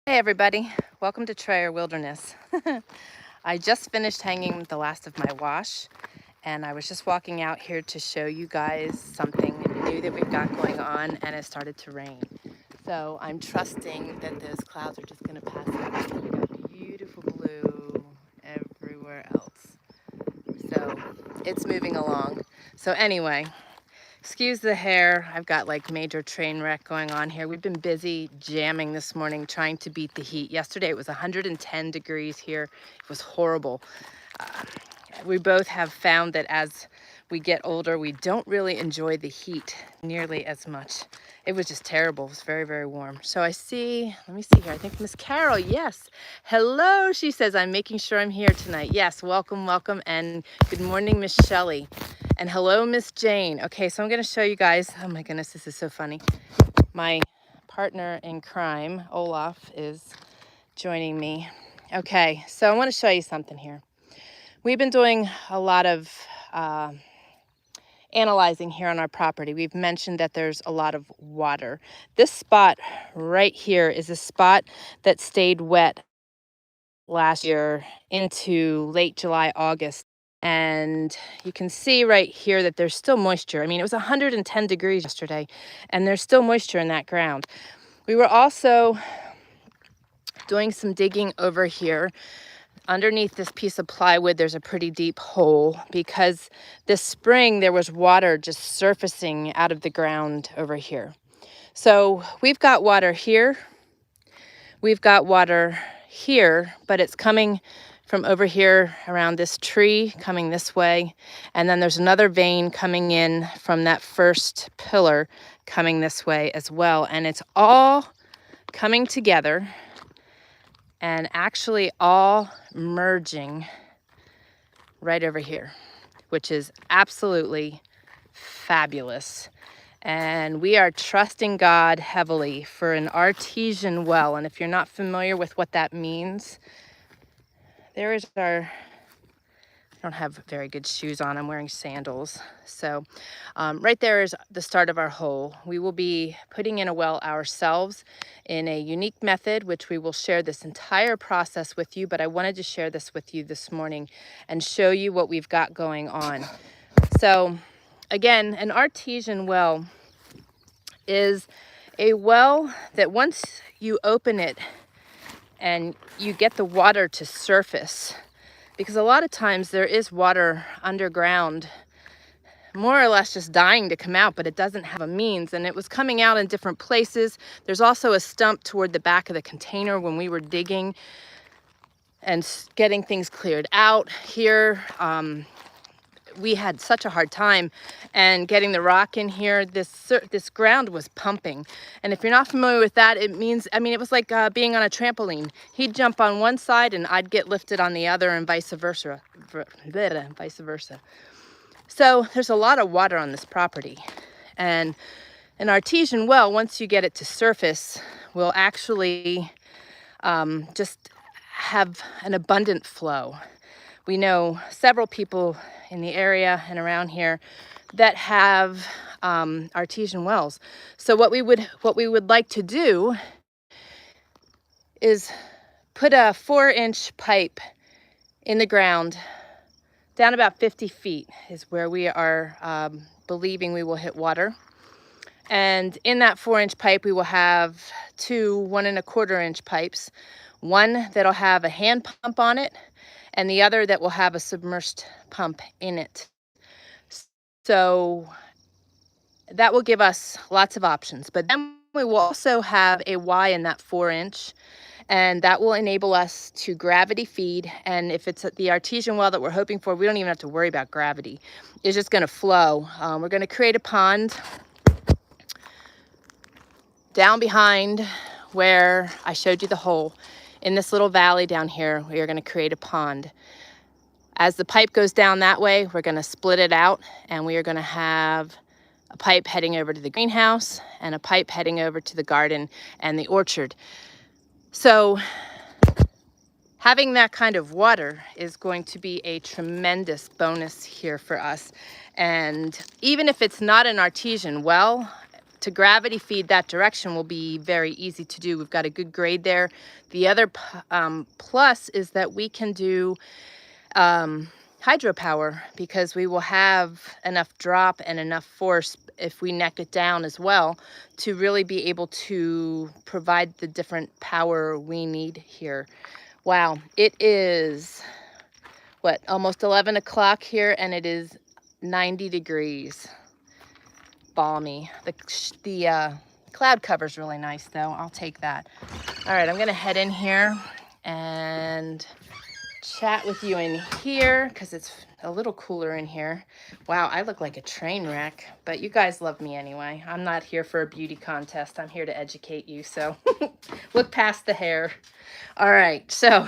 Hey everybody, welcome to Trayer Wilderness. I just finished hanging the last of my wash, and I was just walking out here to show you guys something new that we've got going on, and it started to rain. So I'm trusting that those clouds are just going to pass over. We got beautiful blue everywhere else. So it's moving along. So anyway, excuse the hair. I've got like major train wreck going on here. We've been busy jamming this morning trying to beat the heat. Yesterday it was 110 degrees here. It was horrible. We both have found that as we get older, we don't really enjoy the heat nearly as much. It was just terrible. It was very, very warm. So I see, let me see here. I think Miss Carol, yes. Hello, she says, I'm making sure I'm here tonight. Yes, welcome, welcome. And good morning, Miss Shelley. And hello, Miss Jane. Okay, so I'm going to show you guys. Oh my goodness, this is so funny. My partner in crime, Olaf, is joining me. Okay, so I want to show you something here. We've been doing a lot of analyzing here on our property. We've mentioned that there's a lot of water. This spot right here is a spot that stayed wet last year into late July, August. And you can see right here that there's still moisture. I mean, it was 110 degrees yesterday, and there's still moisture in that ground. We were also doing some digging over here. Underneath this piece of plywood, there's a pretty deep hole because this spring there was water just surfacing out of the ground over here. So we've got water here. We've got water here, but it's coming from over here around this tree, coming this way. And then there's another vein coming in from that first pillar coming this way as well. And it's all coming together and actually all merging right over here, which is absolutely fabulous. And we are trusting God heavily for an artesian well. And if you're not familiar with what that means, there is our, I don't have very good shoes on, I'm wearing sandals. So right there is the start of our hole. We will be putting in a well ourselves in a unique method, which we will share this entire process with you, but I wanted to share this with you this morning and show you what we've got going on. So again, an artesian well is a well that once you open it and you get the water to surface, because a lot of times there is water underground, more or less just dying to come out, but it doesn't have a means, and it was coming out in different places. There's also a stump toward the back of the container when we were digging and getting things cleared out here. We had such a hard time and getting the rock in here. This ground was pumping, and if you're not familiar with that, it means, I mean, it was like being on a trampoline. He'd jump on one side and I'd get lifted on the other, and vice versa. So there's a lot of water on this property, and an artesian well, once you get it to surface, will actually just have an abundant flow. We know several people in the area and around here that have artesian wells. So what we would like to do is put a 4-inch pipe in the ground down about 50 feet is where we are believing we will hit water. And in that 4-inch pipe, we will have two 1¼ inch pipes, one that'll have a hand pump on it, and the other that will have a submerged pump in it. So that will give us lots of options. But then we will also have a Y in that 4-inch, and that will enable us to gravity feed. And if it's the artesian well that we're hoping for, we don't even have to worry about gravity. It's just going to flow. We're going to create a pond down behind where I showed you the hole. In this little valley down here, we are going to create a pond. As the pipe goes down that way, we're going to split it out, and we are going to have a pipe heading over to the greenhouse and a pipe heading over to the garden and the orchard. So having that kind of water is going to be a tremendous bonus here for us. And even if it's not an artesian well, to gravity feed that direction will be very easy to do. We've got a good grade there. The other plus is that we can do hydropower, because we will have enough drop and enough force if we neck it down as well to really be able to provide the different power we need here. Wow, it is what, almost 11 o'clock here, and it is 90 degrees. Balmy. The cloud cover's really nice though. I'll take that. All right, I'm gonna head in here and chat with you in here because it's a little cooler in here. Wow, I look like a train wreck, but you guys love me anyway. I'm not here for a beauty contest. I'm here to educate you, so look past the hair. All right, so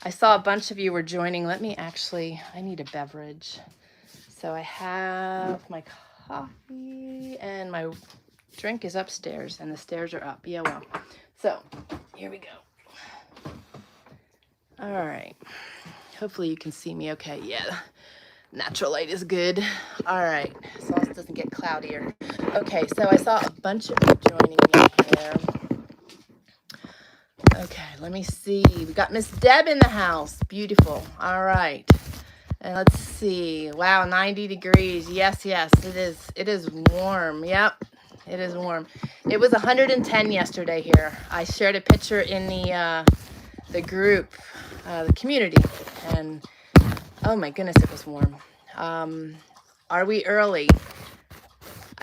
I saw a bunch of you were joining. Let me actually, I need a beverage. So I have my coffee and my drink is upstairs and the stairs are up. Yeah, well, so here we go. All right, hopefully you can see me okay. Yeah, natural light is good. All right, as long as it doesn't get cloudier. Okay, so I saw a bunch of you joining me here. Okay, let me see. We got Miss Deb in the house. Beautiful. All right. And let's see. Wow, 90 degrees. Yes, yes, it is. It is warm. Yep, it is warm. It was 110 yesterday here. I shared a picture in the group, the community, and oh my goodness, it was warm. Are we early?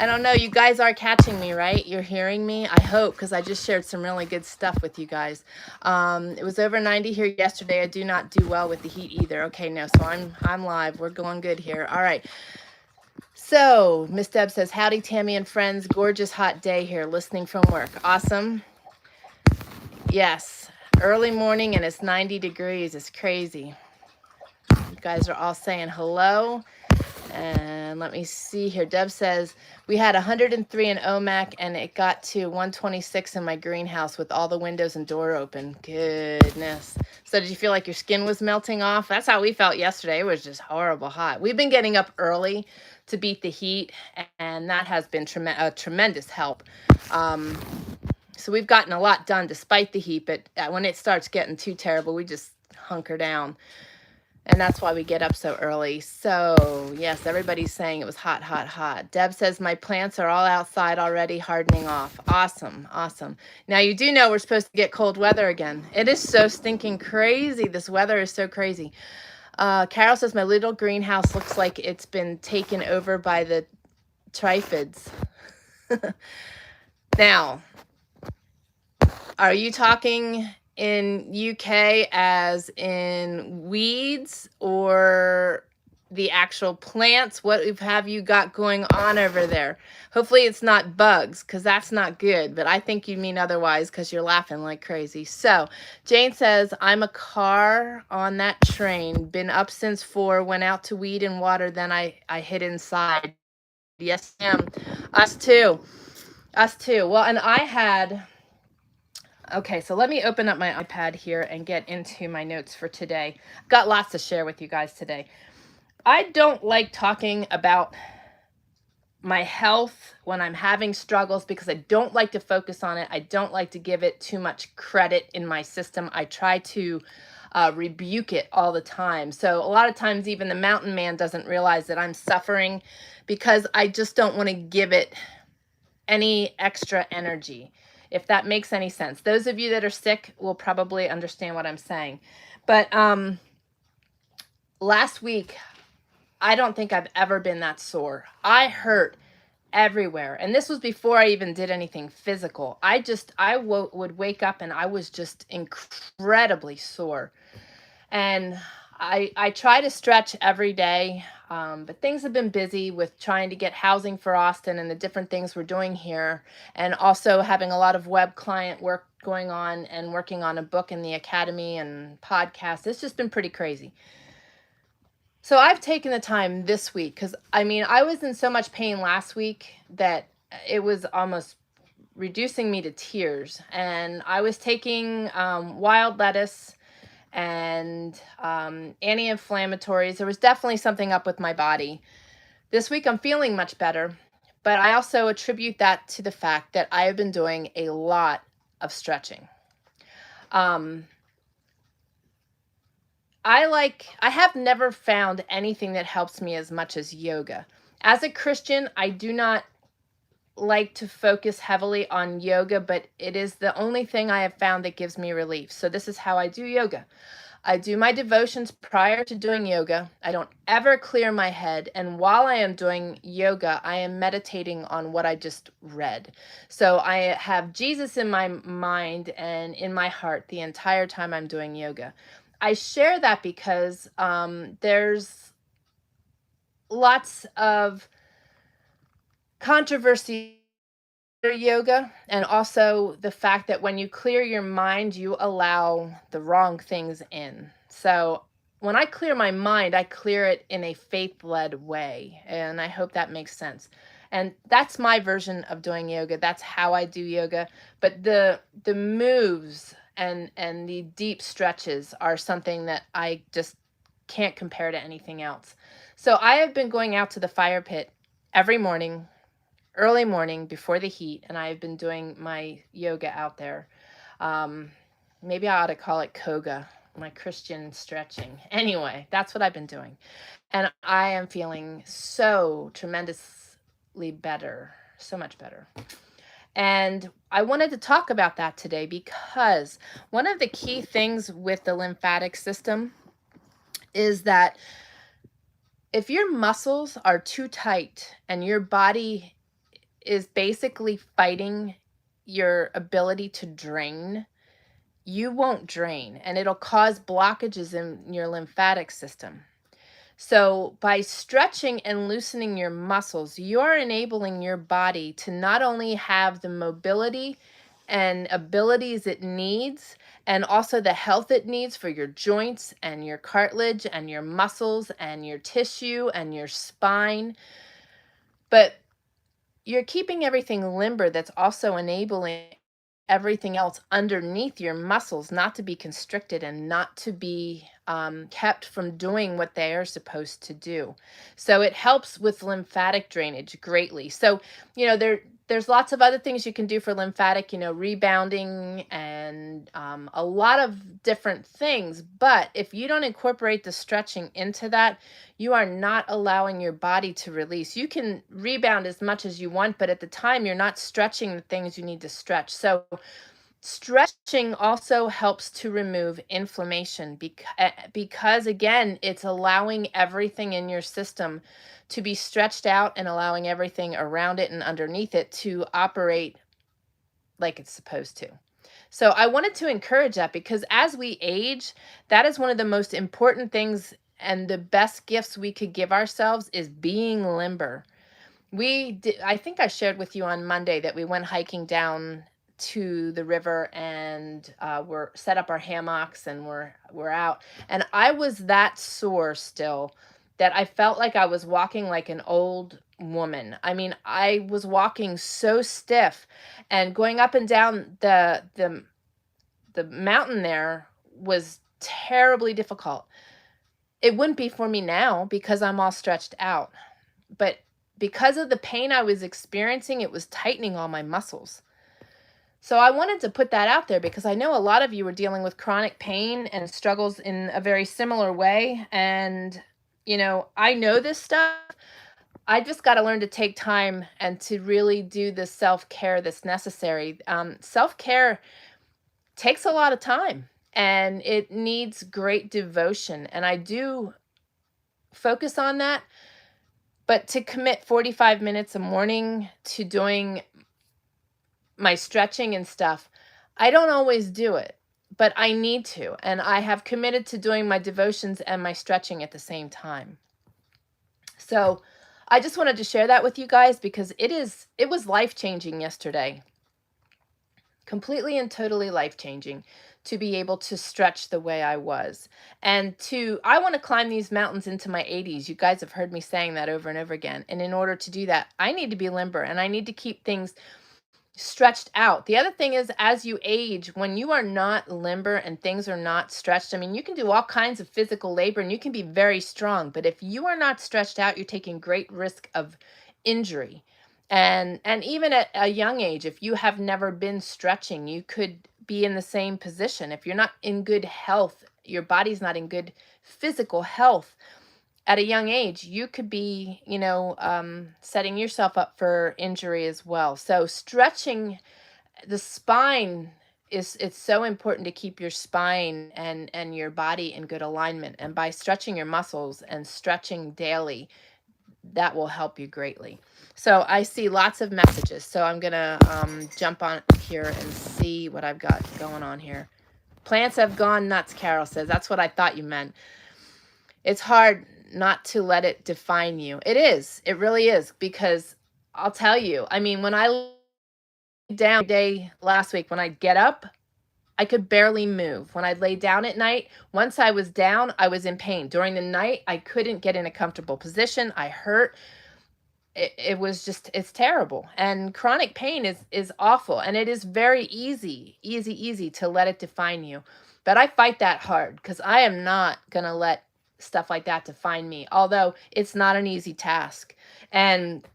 I don't know. You guys are catching me, right? You're hearing me? I hope, because I just shared some really good stuff with you guys. It was over 90 here yesterday. I do not do well with the heat either. Okay, no, so I'm live. We're going good here. All right. So Miss Deb says, howdy, Tammy and friends. Gorgeous hot day here, listening from work. Awesome. Yes, early morning and it's 90 degrees. It's crazy. You guys are all saying hello. And let me see here. Deb says, we had 103 in OMAC and it got to 126 in my greenhouse with all the windows and door open. Goodness. So did you feel like your skin was melting off? That's how we felt yesterday. It was just horrible hot. We've been getting up early to beat the heat, and that has been a tremendous help. So we've gotten a lot done despite the heat, but when it starts getting too terrible, we just hunker down. And that's why we get up so early. So yes, everybody's saying it was hot, hot, hot. Deb says, my plants are all outside already hardening off. Awesome, awesome. Now you do know we're supposed to get cold weather again. It is so stinking crazy. This weather is so crazy. Carol says, my little greenhouse looks like it's been taken over by the triffids. Now, are you talking in UK as in weeds or the actual plants? What have you got going on over there? Hopefully it's not bugs, because that's not good, but I think you mean otherwise because you're laughing like crazy. So Jane says, I'm a car on that train, been up since 4, went out to weed and water, then I hid inside. Yes, ma'am. Us too. Us too. Well, and I had... Okay, so let me open up my iPad here and get into my notes for today. I've got lots to share with you guys today. I don't like talking about my health when I'm having struggles because I don't like to focus on it. I don't like to give it too much credit in my system. I try to rebuke it all the time. So a lot of times even the mountain man doesn't realize that I'm suffering because I just don't want to give it any extra energy, if that makes any sense. Those of you that are sick will probably understand what I'm saying. But last week, I don't think I've ever been that sore. I hurt everywhere. And this was before I even did anything physical. I would wake up and I was just incredibly sore. And I try to stretch every day, but things have been busy with trying to get housing for Austin and the different things we're doing here, and also having a lot of web client work going on and working on a book in the academy and podcast. It's just been pretty crazy. So I've taken the time this week because, I mean, I was in so much pain last week that it was almost reducing me to tears. And I was taking wild lettuce and anti-inflammatories. There was definitely something up with my body. This week I'm feeling much better, but I also attribute that to the fact that I have been doing a lot of stretching. I have never found anything that helps me as much as yoga. As a Christian, I do not like to focus heavily on yoga, but it is the only thing I have found that gives me relief. So this is how I do yoga. I do my devotions prior to doing yoga. I don't ever clear my head. And while I am doing yoga, I am meditating on what I just read. So I have Jesus in my mind and in my heart the entire time I'm doing yoga. I share that because there's lots of controversy yoga, and also the fact that when you clear your mind, you allow the wrong things in. So when I clear my mind, I clear it in a faith-led way, and I hope that makes sense. And that's my version of doing yoga. That's how I do yoga. But the moves and the deep stretches are something that I just can't compare to anything else. So I have been going out to the fire pit every morning, early morning before the heat, and I've been doing my yoga out there. Maybe I ought to call it Koga, my Christian stretching. Anyway, that's what I've been doing. And I am feeling so tremendously better, so much better. And I wanted to talk about that today because one of the key things with the lymphatic system is that if your muscles are too tight and your body is basically fighting your ability to drain, you won't drain, and it'll cause blockages in your lymphatic system. So by stretching and loosening your muscles, you're enabling your body to not only have the mobility and abilities it needs, and also the health it needs for your joints and your cartilage and your muscles and your tissue and your spine, but you're keeping everything limber that's also enabling everything else underneath your muscles not to be constricted and not to be kept from doing what they are supposed to do. So it helps with lymphatic drainage greatly. So, there's lots of other things you can do for lymphatic, rebounding and a lot of different things. But if you don't incorporate the stretching into that, you are not allowing your body to release. You can rebound as much as you want, but at the time you're not stretching the things you need to stretch. So stretching also helps to remove inflammation because again, it's allowing everything in your system to be stretched out and allowing everything around it and underneath it to operate like it's supposed to. So I wanted to encourage that because as we age, that is one of the most important things and the best gifts we could give ourselves is being limber. I think I shared with you on Monday that we went hiking down to the river and we're set up our hammocks and we're out. And I was that sore still that I felt like I was walking like an old woman. I mean, I was walking so stiff and going up and down the mountain there was terribly difficult. It wouldn't be for me now because I'm all stretched out. But because of the pain I was experiencing, it was tightening all my muscles. So I wanted to put that out there because I know a lot of you are dealing with chronic pain and struggles in a very similar way. And, I know this stuff. I just got to learn to take time and to really do the self-care that's necessary. Self-care takes a lot of time and it needs great devotion. And I do focus on that. But to commit 45 minutes a morning to doing my stretching and stuff, I don't always do it, but I need to. And I have committed to doing my devotions and my stretching at the same time. So I just wanted to share that with you guys because it was life-changing yesterday. Completely and totally life-changing to be able to stretch the way I was. And I want to climb these mountains into my 80s. You guys have heard me saying that over and over again. And in order to do that, I need to be limber and I need to keep things stretched out. The other thing is, as you age, when you are not limber and things are not stretched, I mean, you can do all kinds of physical labor and you can be very strong, but if you are not stretched out, you're taking great risk of injury. And even at a young age, if you have never been stretching, you could be in the same position. If you're not in good health, your body's not in good physical health at a young age, you could be, setting yourself up for injury as well. So stretching the spine is, it's so important to keep your spine and your body in good alignment. And by stretching your muscles and stretching daily, that will help you greatly. So I see lots of messages. So I'm going to jump on here and see what I've got going on here. Plants have gone nuts, Carol says. That's what I thought you meant. It's hard not to let it define you. It is. It really is. Because I'll tell you, I mean, when I lay down day last week, when I'd get up, I could barely move. When I'd lay down at night, once I was down, I was in pain. During the night, I couldn't get in a comfortable position. I hurt. It was just, it's terrible. And chronic pain is awful. And it is very easy to let it define you. But I fight that hard because I am not going to let stuff like that define me, although it's not an easy task. And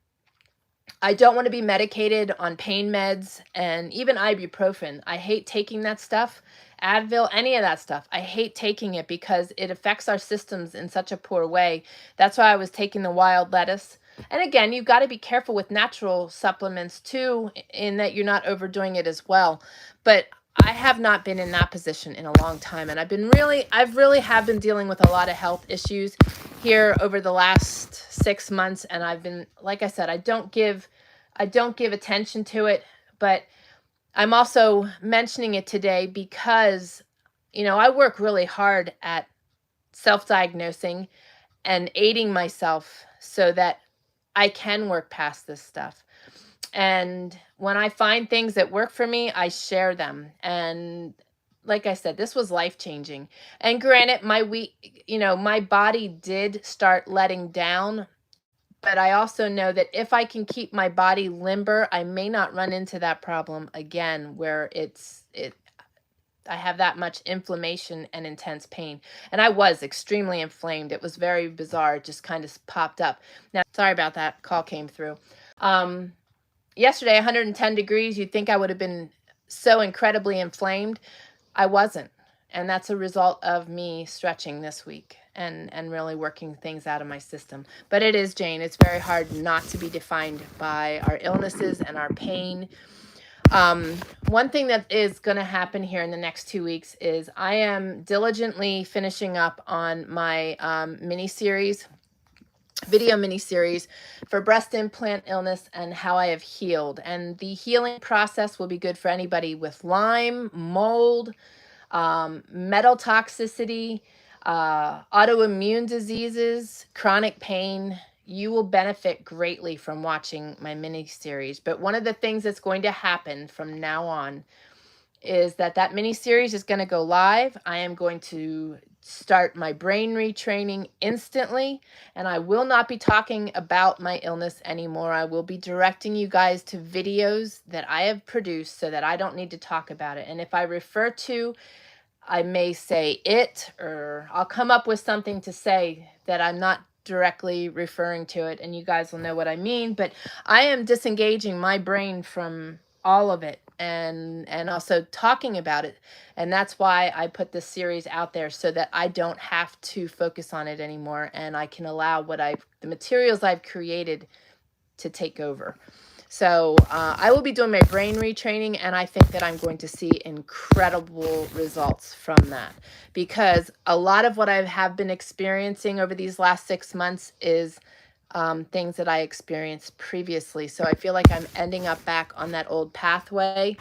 I don't want to be medicated on pain meds and even ibuprofen. I hate taking that stuff. Advil, any of that stuff. I hate taking it because it affects our systems in such a poor way. That's why I was taking the wild lettuce. And again, you've got to be careful with natural supplements too, in that you're not overdoing it as well. But I have not been in that position in a long time. And I've really have been dealing with a lot of health issues here over the last 6 months. And I've been, like I said, I don't give attention to it, but I'm also mentioning it today because, I work really hard at self-diagnosing and aiding myself so that I can work past this stuff. And when I find things that work for me, I share them. And like I said, this was life-changing. And granted, my body did start letting down, but I also know that if I can keep my body limber, I may not run into that problem again where I have that much inflammation and intense pain. And I was extremely inflamed. It was very bizarre. It just kind of popped up. Now, sorry about that. Call came through. Yesterday, 110 degrees. You'd think I would have been so incredibly inflamed. I wasn't. And that's a result of me stretching this week and really working things out of my system. But it is, Jane, it's very hard not to be defined by our illnesses and our pain. One thing that is going to happen here in the next 2 weeks is I am diligently finishing up on my video mini-series for breast implant illness and how I have healed. And the healing process will be good for anybody with Lyme, mold, metal toxicity, autoimmune diseases, chronic pain. You will benefit greatly from watching my mini series. But one of the things that's going to happen from now on is that mini series is going to go live. I am going to start my brain retraining instantly, and I will not be talking about my illness anymore. I will be directing you guys to videos that I have produced so that I don't need to talk about it. And if I refer to, I may say it, or I'll come up with something to say that I'm not directly referring to it, and you guys will know what I mean. But I am disengaging my brain from all of it and also talking about it. And that's why I put this series out there, so that I don't have to focus on it anymore, and I can allow the materials I've created to take over. So I will be doing my brain retraining, and I think that I'm going to see incredible results from that, because a lot of what I have been experiencing over these last 6 months is things that I experienced previously. So I feel like I'm ending up back on that old pathway,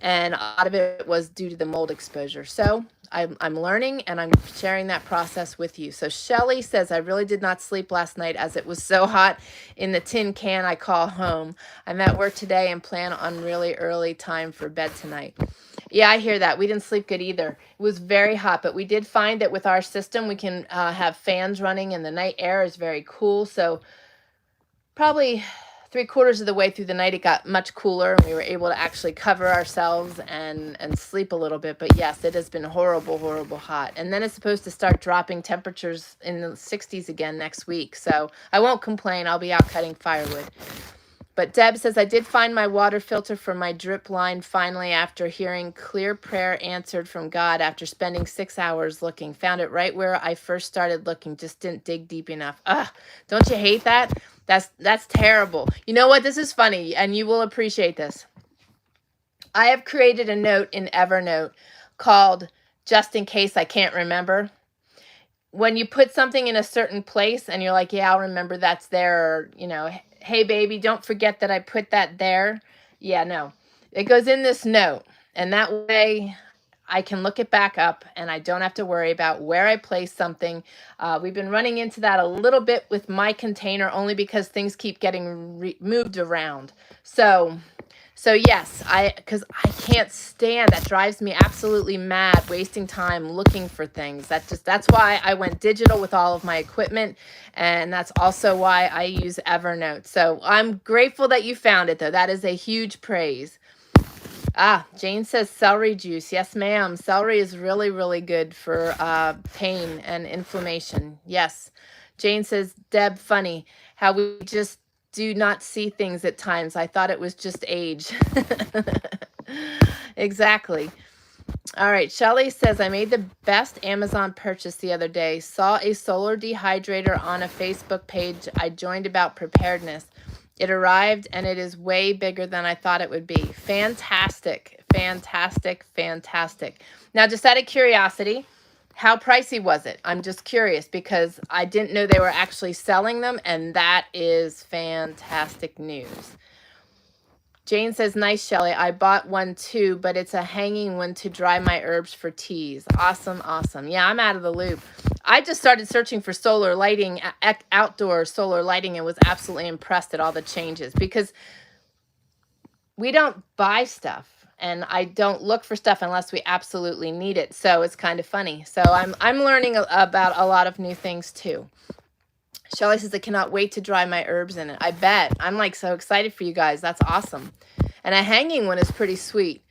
and a lot of it was due to the mold exposure. So I'm learning, and I'm sharing that process with you. So Shelly says, I really did not sleep last night as it was so hot in the tin can I call home. I'm at work today and plan on really early time for bed tonight. Yeah, I hear that. We didn't sleep good either. It was very hot, but we did find that with our system, we can have fans running, and the night air is very cool. So probably 3/4 of the way through the night, it got much cooler, and we were able to actually cover ourselves and sleep a little bit. But yes, it has been horrible, horrible hot. And then it's supposed to start dropping temperatures in the 60s again next week. So I won't complain. I'll be out cutting firewood. But Deb says, I did find my water filter for my drip line finally after hearing clear prayer answered from God after spending 6 hours looking. Found it right where I first started looking. Just didn't dig deep enough. Ugh, don't you hate that? That's terrible. You know what? This is funny, and you will appreciate this. I have created a note in Evernote called Just in Case I Can't Remember. When you put something in a certain place and you're like, yeah, I'll remember that's there, or, you know, hey, baby, don't forget that I put that there. Yeah, no. It goes in this note, and that way I can look it back up and I don't have to worry about where I place something. We've been running into that a little bit with my container only because things keep getting moved around. So yes, because I can't stand, that drives me absolutely mad, wasting time looking for things. That's why I went digital with all of my equipment, and that's also why I use Evernote. So I'm grateful that you found it, though. That is a huge praise. Jane says celery juice. Yes, ma'am. Celery is really, really good for pain and inflammation. Yes. Jane says, Deb, funny how we just do not see things at times. I thought it was just age. Exactly. All right. Shelly says, I made the best Amazon purchase the other day. Saw a solar dehydrator on a Facebook page I joined about preparedness. It arrived and it is way bigger than I thought it would be. Fantastic, fantastic, fantastic. Now, just out of curiosity, how pricey was it? I'm just curious because I didn't know they were actually selling them, and that is fantastic news. Jane says, nice, Shelly. I bought one too, but it's a hanging one to dry my herbs for teas. Awesome, awesome. Yeah, I'm out of the loop. I just started searching for solar lighting, outdoor solar lighting, and was absolutely impressed at all the changes because we don't buy stuff. And I don't look for stuff unless we absolutely need it. So it's kind of funny. So I'm learning about a lot of new things too. Shelly says, I cannot wait to dry my herbs in it. I bet. I'm like so excited for you guys. That's awesome. And a hanging one is pretty sweet.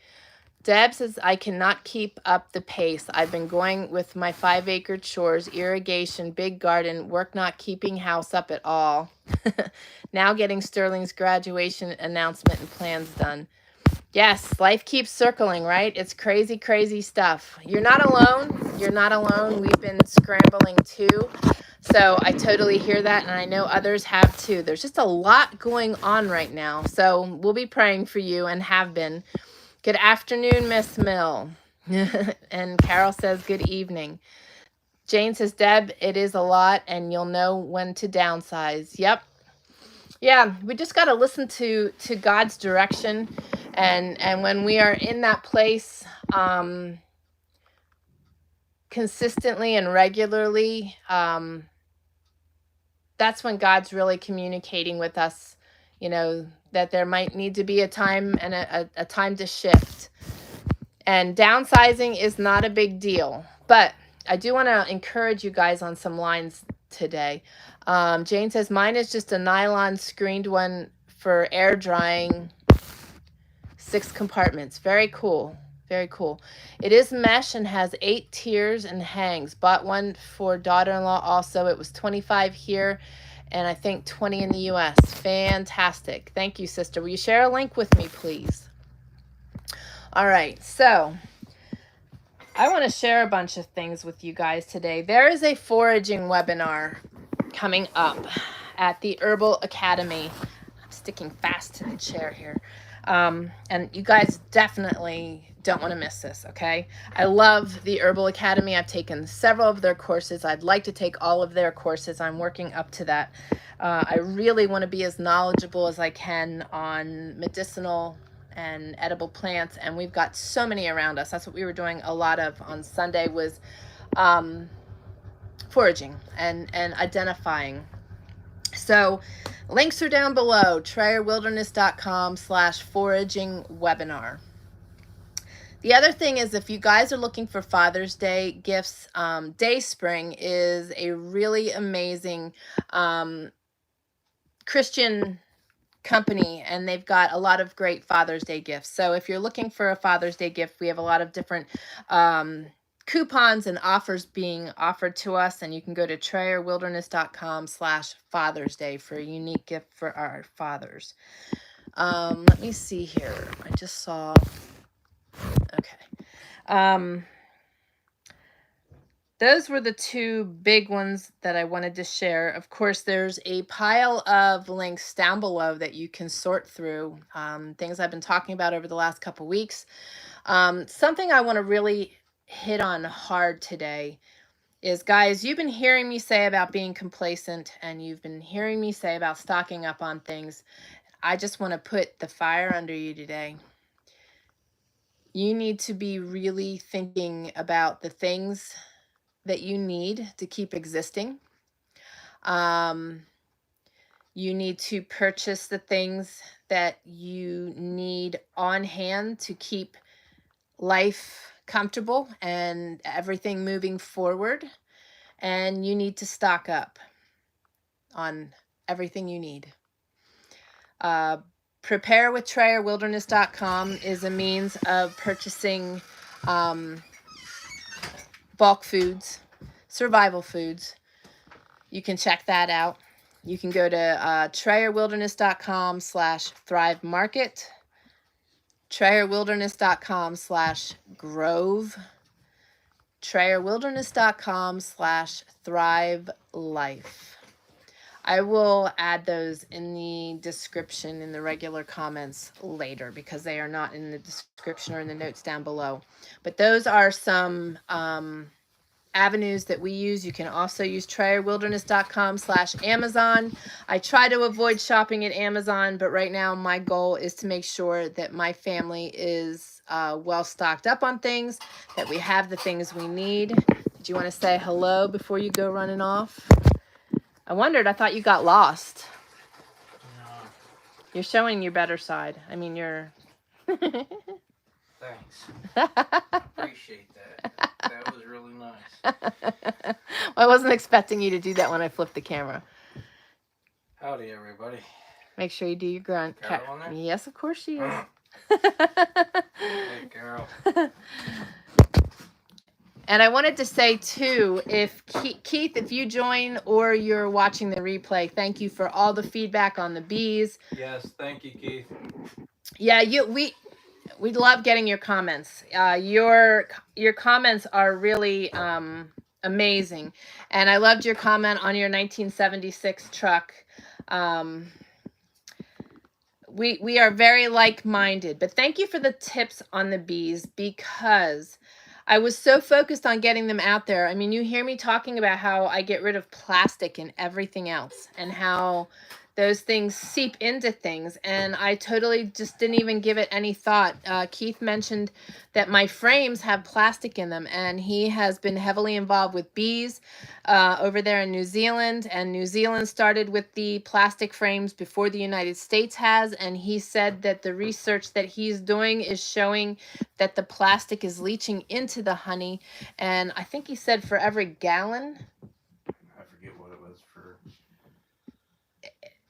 Deb says, I cannot keep up the pace. I've been going with my 5-acre chores, irrigation, big garden, work not keeping house up at all. Now getting Sterling's graduation announcement and plans done. Yes, life keeps circling, right? It's crazy, crazy stuff. You're not alone. You're not alone. We've been scrambling too. So I totally hear that, and I know others have too. There's just a lot going on right now. So we'll be praying for you and have been. Good afternoon, Miss Mill. And Carol says, good evening. Jane says, Deb, it is a lot, and you'll know when to downsize. Yep. Yeah, we just got to listen to God's direction. And when we are in that place consistently and regularly, that's when God's really communicating with us, you know, that there might need to be a time and a time to shift. And downsizing is not a big deal. But I do want to encourage you guys on some lines today. Jane says, mine is just a nylon screened one for air drying, 6 compartments. Very cool. Very cool. It is mesh and has 8 tiers and hangs. Bought one for daughter-in-law also. It was $25 here and I think 20 in the US. Fantastic. Thank you, sister. Will you share a link with me, please? All right. So I want to share a bunch of things with you guys today. There is a foraging webinar coming up at the Herbal Academy. I'm sticking fast to the chair here. And you guys definitely don't want to miss this, okay? I love the Herbal Academy. I've taken several of their courses. I'd like to take all of their courses. I'm working up to that. I really want to be as knowledgeable as I can on medicinal and edible plants, and we've got so many around us. That's what we were doing a lot of on Sunday, was foraging and identifying. So links are down below, TrayerWilderness.com/foraging webinar. The other thing is, if you guys are looking for Father's Day gifts, Dayspring is a really amazing Christian company, and they've got a lot of great Father's Day gifts. So if you're looking for a Father's Day gift, we have a lot of different coupons and offers being offered to us, and you can go to TrayerWilderness.com/Father's Day for a unique gift for our fathers. Let me see here. I just saw. Okay. Those were the two big ones that I wanted to share. Of course, there's a pile of links down below that you can sort through, things I've been talking about over the last couple weeks. Something I want to really hit on hard today is, guys, you've been hearing me say about being complacent, and you've been hearing me say about stocking up on things. I just want to put the fire under you today. You need to be really thinking about the things that you need to keep existing. You need to purchase the things that you need on hand to keep life comfortable and everything moving forward. And you need to stock up on everything you need. PreparewithTrayerWilderness.com is a means of purchasing bulk foods, survival foods. You can check that out. You can go to TrayerWilderness.com/Thrive Market, TrayerWilderness.com/Grove, TrayerWilderness.com/Thrive Life. I will add those in the description in the regular comments later, because they are not in the description or in the notes down below. But those are some avenues that we use. You can also use TrayerWilderness.com/Amazon. I try to avoid shopping at Amazon, but right now my goal is to make sure that my family is well stocked up on things, that we have the things we need. Did you want to say hello before you go running off? I wondered, I thought you got lost. No. You're showing your better side. I mean, you're... Thanks. Appreciate that. That was really nice. Well, I wasn't expecting you to do that when I flipped the camera. Howdy, everybody. Make sure you do your grunt. Carol on there? Yes, of course she is. Hey, Carol. And I wanted to say, too, if Keith, if you join or you're watching the replay, thank you for all the feedback on the bees. Yes, thank you, Keith. Yeah, we love getting your comments. Your comments are really amazing. And I loved your comment on your 1976 truck. We are very like-minded. But thank you for the tips on the bees, because I was so focused on getting them out there. I mean, you hear me talking about how I get rid of plastic and everything else, and how those things seep into things, and I totally just didn't even give it any thought. Keith mentioned that my frames have plastic in them, and he has been heavily involved with bees over there in New Zealand, and New Zealand started with the plastic frames before the United States has, and he said that the research that he's doing is showing that the plastic is leaching into the honey, and I think he said for every gallon, I forget what it was for.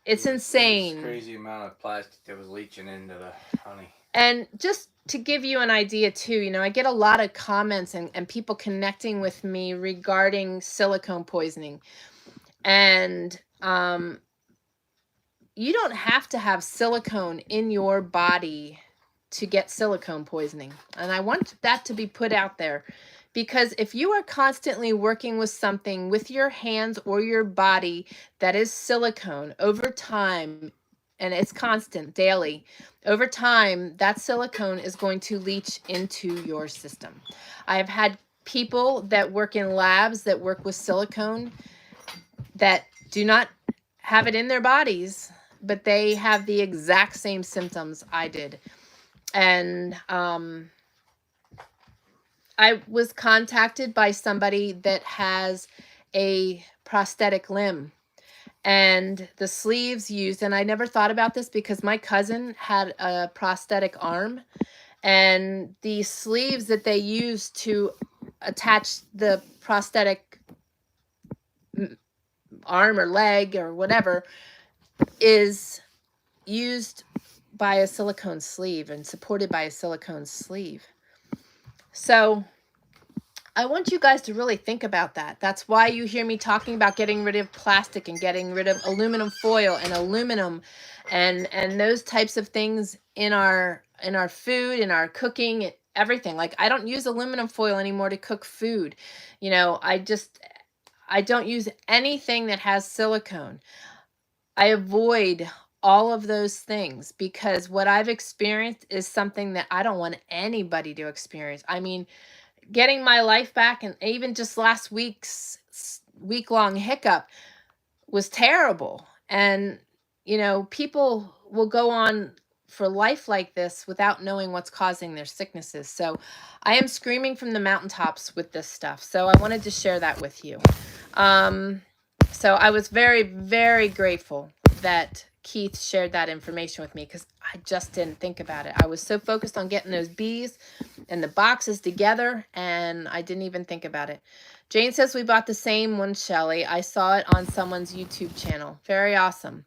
It's insane. It was crazy amount of plastic that was leaching into the honey. And just to give you an idea too, you know, I get a lot of comments and people connecting with me regarding silicone poisoning. And you don't have to have silicone in your body to get silicone poisoning. And I want that to be put out there. Because if you are constantly working with something with your hands or your body that is silicone over time, and it's constant daily, over time, that silicone is going to leach into your system. I have had people that work in labs that work with silicone that do not have it in their bodies, but they have the exact same symptoms I did. And I was contacted by somebody that has a prosthetic limb, and the sleeves used, and I never thought about this because my cousin had a prosthetic arm, and the sleeves that they use to attach the prosthetic arm or leg or whatever is used by a silicone sleeve and supported by a silicone sleeve. So I want you guys to really think about that. That's why you hear me talking about getting rid of plastic and getting rid of aluminum foil and aluminum and those types of things in our food, in our cooking, everything. Like I don't use aluminum foil anymore to cook food. You know, I don't use anything that has silicone. I avoid all of those things because what I've experienced is something that I don't want anybody to experience. I mean, getting my life back, and even just last week's week-long hiccup was terrible. And you know, people will go on for life like this without knowing what's causing their sicknesses. So I am screaming from the mountaintops with this stuff, so I wanted to share that with you. So I was very, very grateful that Keith shared that information with me because I just didn't think about it. I was so focused on getting those bees and the boxes together, and I didn't even think about it. Jane says we bought the same one, Shelly. I saw it on someone's YouTube channel. Very awesome.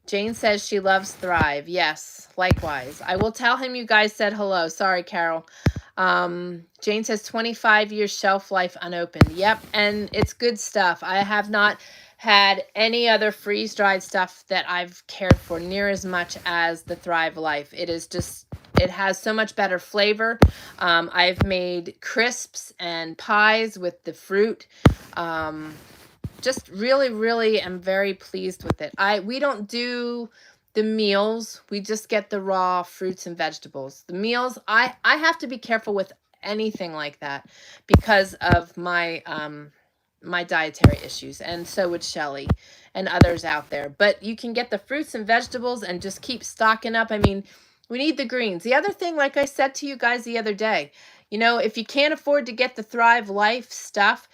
Jane says she loves Thrive. Yes, likewise. I will tell him you guys said hello. Sorry, Carol. Jane says 25 years shelf life unopened. Yep, and it's good stuff. I have not had any other freeze-dried stuff that I've cared for near as much as the Thrive Life. It is just, it has so much better flavor. I've made crisps and pies with the fruit. Just really, really am very pleased with it. We don't do the meals. We just get the raw fruits and vegetables. The meals, I have to be careful with anything like that because of my my dietary issues, and so would Shelly and others out there. But you can get the fruits and vegetables and just keep stocking up. I mean, we need the greens. The other thing, like I said to you guys the other day, you know, if you can't afford to get the Thrive Life stuff,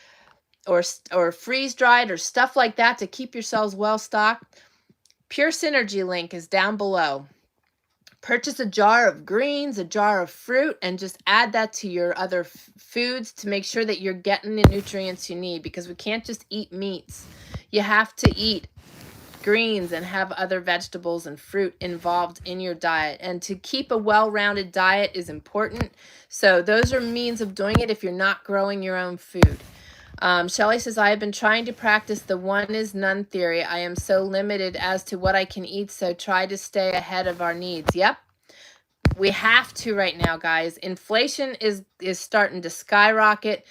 or freeze dried or stuff like that to keep yourselves well stocked, Pure Synergy link is down below. Purchase a jar of greens, a jar of fruit, and just add that to your other foods to make sure that you're getting the nutrients you need, because we can't just eat meats. You have to eat greens and have other vegetables and fruit involved in your diet. And to keep a well-rounded diet is important. So those are means of doing it if you're not growing your own food. Shelly says, I have been trying to practice the one is none theory. I am so limited as to what I can eat, so try to stay ahead of our needs. Yep. We have to right now, guys. Inflation is starting to skyrocket.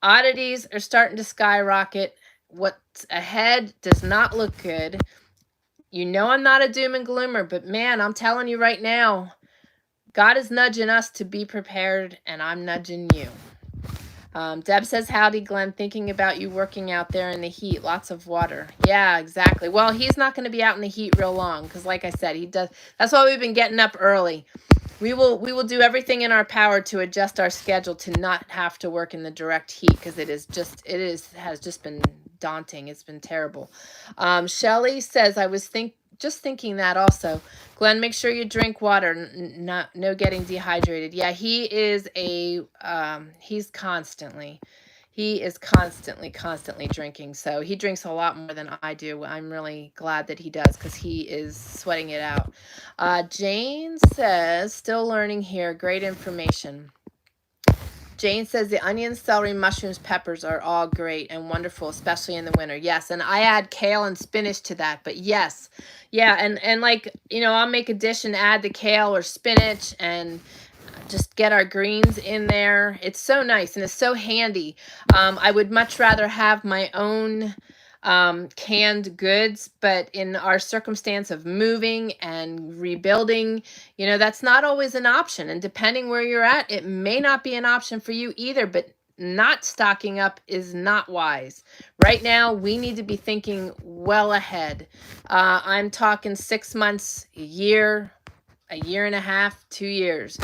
Oddities are starting to skyrocket. What's ahead does not look good. You know I'm not a doom and gloomer, but man, I'm telling you right now, God is nudging us to be prepared, and I'm nudging you. Deb says, howdy, Glenn. Thinking about you working out there in the heat. Lots of water. Yeah, exactly. Well, he's not going to be out in the heat real long because, like I said, he does. That's why we've been getting up early. We will do everything in our power to adjust our schedule to not have to work in the direct heat, because has just been daunting. It's been terrible. Shelly says, I was just thinking that also. Glenn, make sure you drink water. No getting dehydrated. Yeah, he is he's constantly drinking. So he drinks a lot more than I do. I'm really glad that he does, because he is sweating it out. Jane says, still learning here. Great information. Jane says the onions, celery, mushrooms, peppers are all great and wonderful, especially in the winter. Yes, and I add kale and spinach to that. But yes, yeah, and like, you know, I'll make a dish and add the kale or spinach and just get our greens in there. It's so nice and it's so handy. I would much rather have my own canned goods, but in our circumstance of moving and rebuilding, you know, that's not always an option. And depending where you're at, it may not be an option for you either, but not stocking up is not wise. Right now, we need to be thinking well ahead. I'm talking 6 months, a year and a half, 2 years.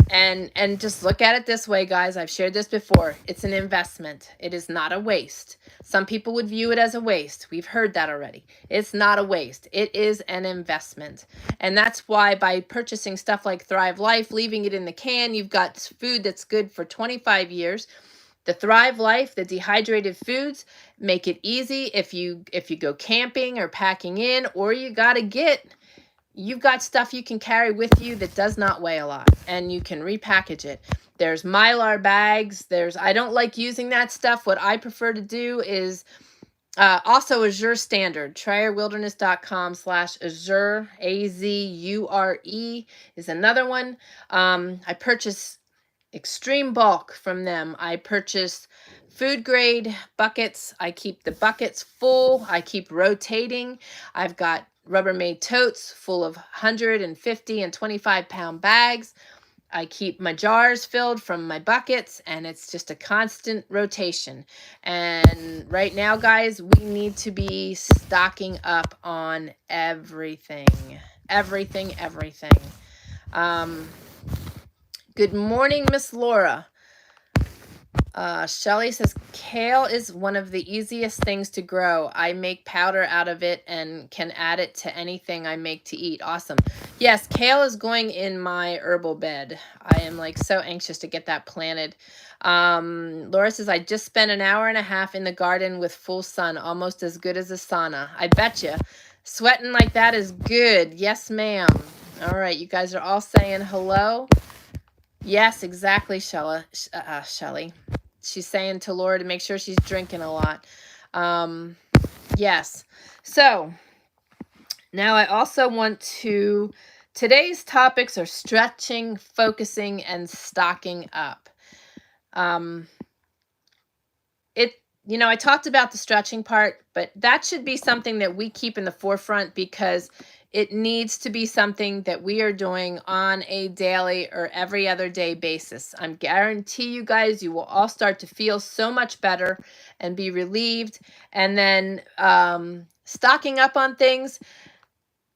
And just look at it this way, guys. I've shared this before. It's an investment. It is not a waste. Some people would view it as a waste. We've heard that already. It's not a waste. It is an investment. And that's why by purchasing stuff like Thrive Life, leaving it in the can, you've got food that's good for 25 years. The Thrive Life, the dehydrated foods, make it easy if you go camping or packing in, or you got to get you've got stuff you can carry with you that does not weigh a lot, and you can repackage it. There's Mylar bags. I don't like using that stuff. What I prefer to do is also Azure Standard. TryOurWilderness.com/Azure, AZURE is another one. I purchase extreme bulk from them. I purchase food grade buckets. I keep the buckets full. I keep rotating. I've got Rubbermaid totes full of 150 and 25-pound bags. I keep my jars filled from my buckets, and it's just a constant rotation. And right now, guys, we need to be stocking up on everything. Everything. Good morning, Miss Laura. Shelly says, kale is one of the easiest things to grow. I make powder out of it and can add it to anything I make to eat. Awesome. Yes, kale is going in my herbal bed. I am like so anxious to get that planted. Laura says, I just spent an hour and a half in the garden with full sun, almost as good as a sauna. I bet you. Sweating like that is good. Yes, ma'am. All right, you guys are all saying hello. Yes, exactly, Shelly. She's saying to Laura to make sure she's drinking a lot. Yes. So now I also want to, today's topics are stretching, focusing, and stocking up. I talked about the stretching part, but that should be something that we keep in the forefront because it needs to be something that we are doing on a daily or every other day basis. I guarantee you guys, you will all start to feel so much better and be relieved. And then stocking up on things.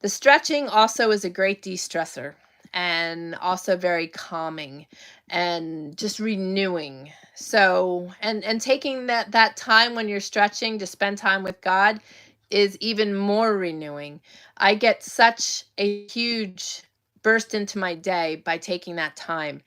The stretching also is a great de-stressor and also very calming and just renewing. So, and taking that time when you're stretching to spend time with God is even more renewing. I get such a huge burst into my day by taking that time.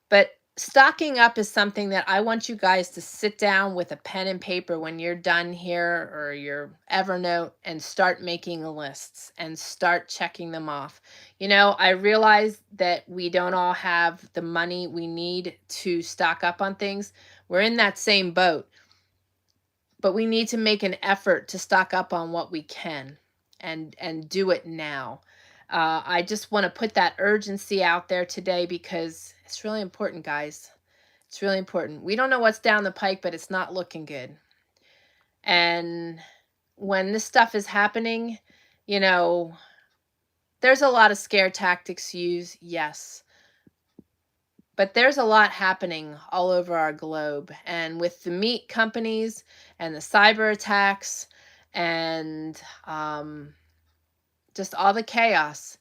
But stocking up is something that I want you guys to sit down with a pen and paper when you're done here or your Evernote and start making lists and start checking them off. I realize that we don't all have the money we need to stock up on things. We're in that same boat. But we need to make an effort to stock up on what we can and do it now. I just want to put that urgency out there today because it's really important, guys. It's really important. We don't know what's down the pike, but it's not looking good. And when this stuff is happening, there's a lot of scare tactics used, yes. But there's a lot happening all over our globe. And with the meat companies and the cyber attacks and just all the chaos,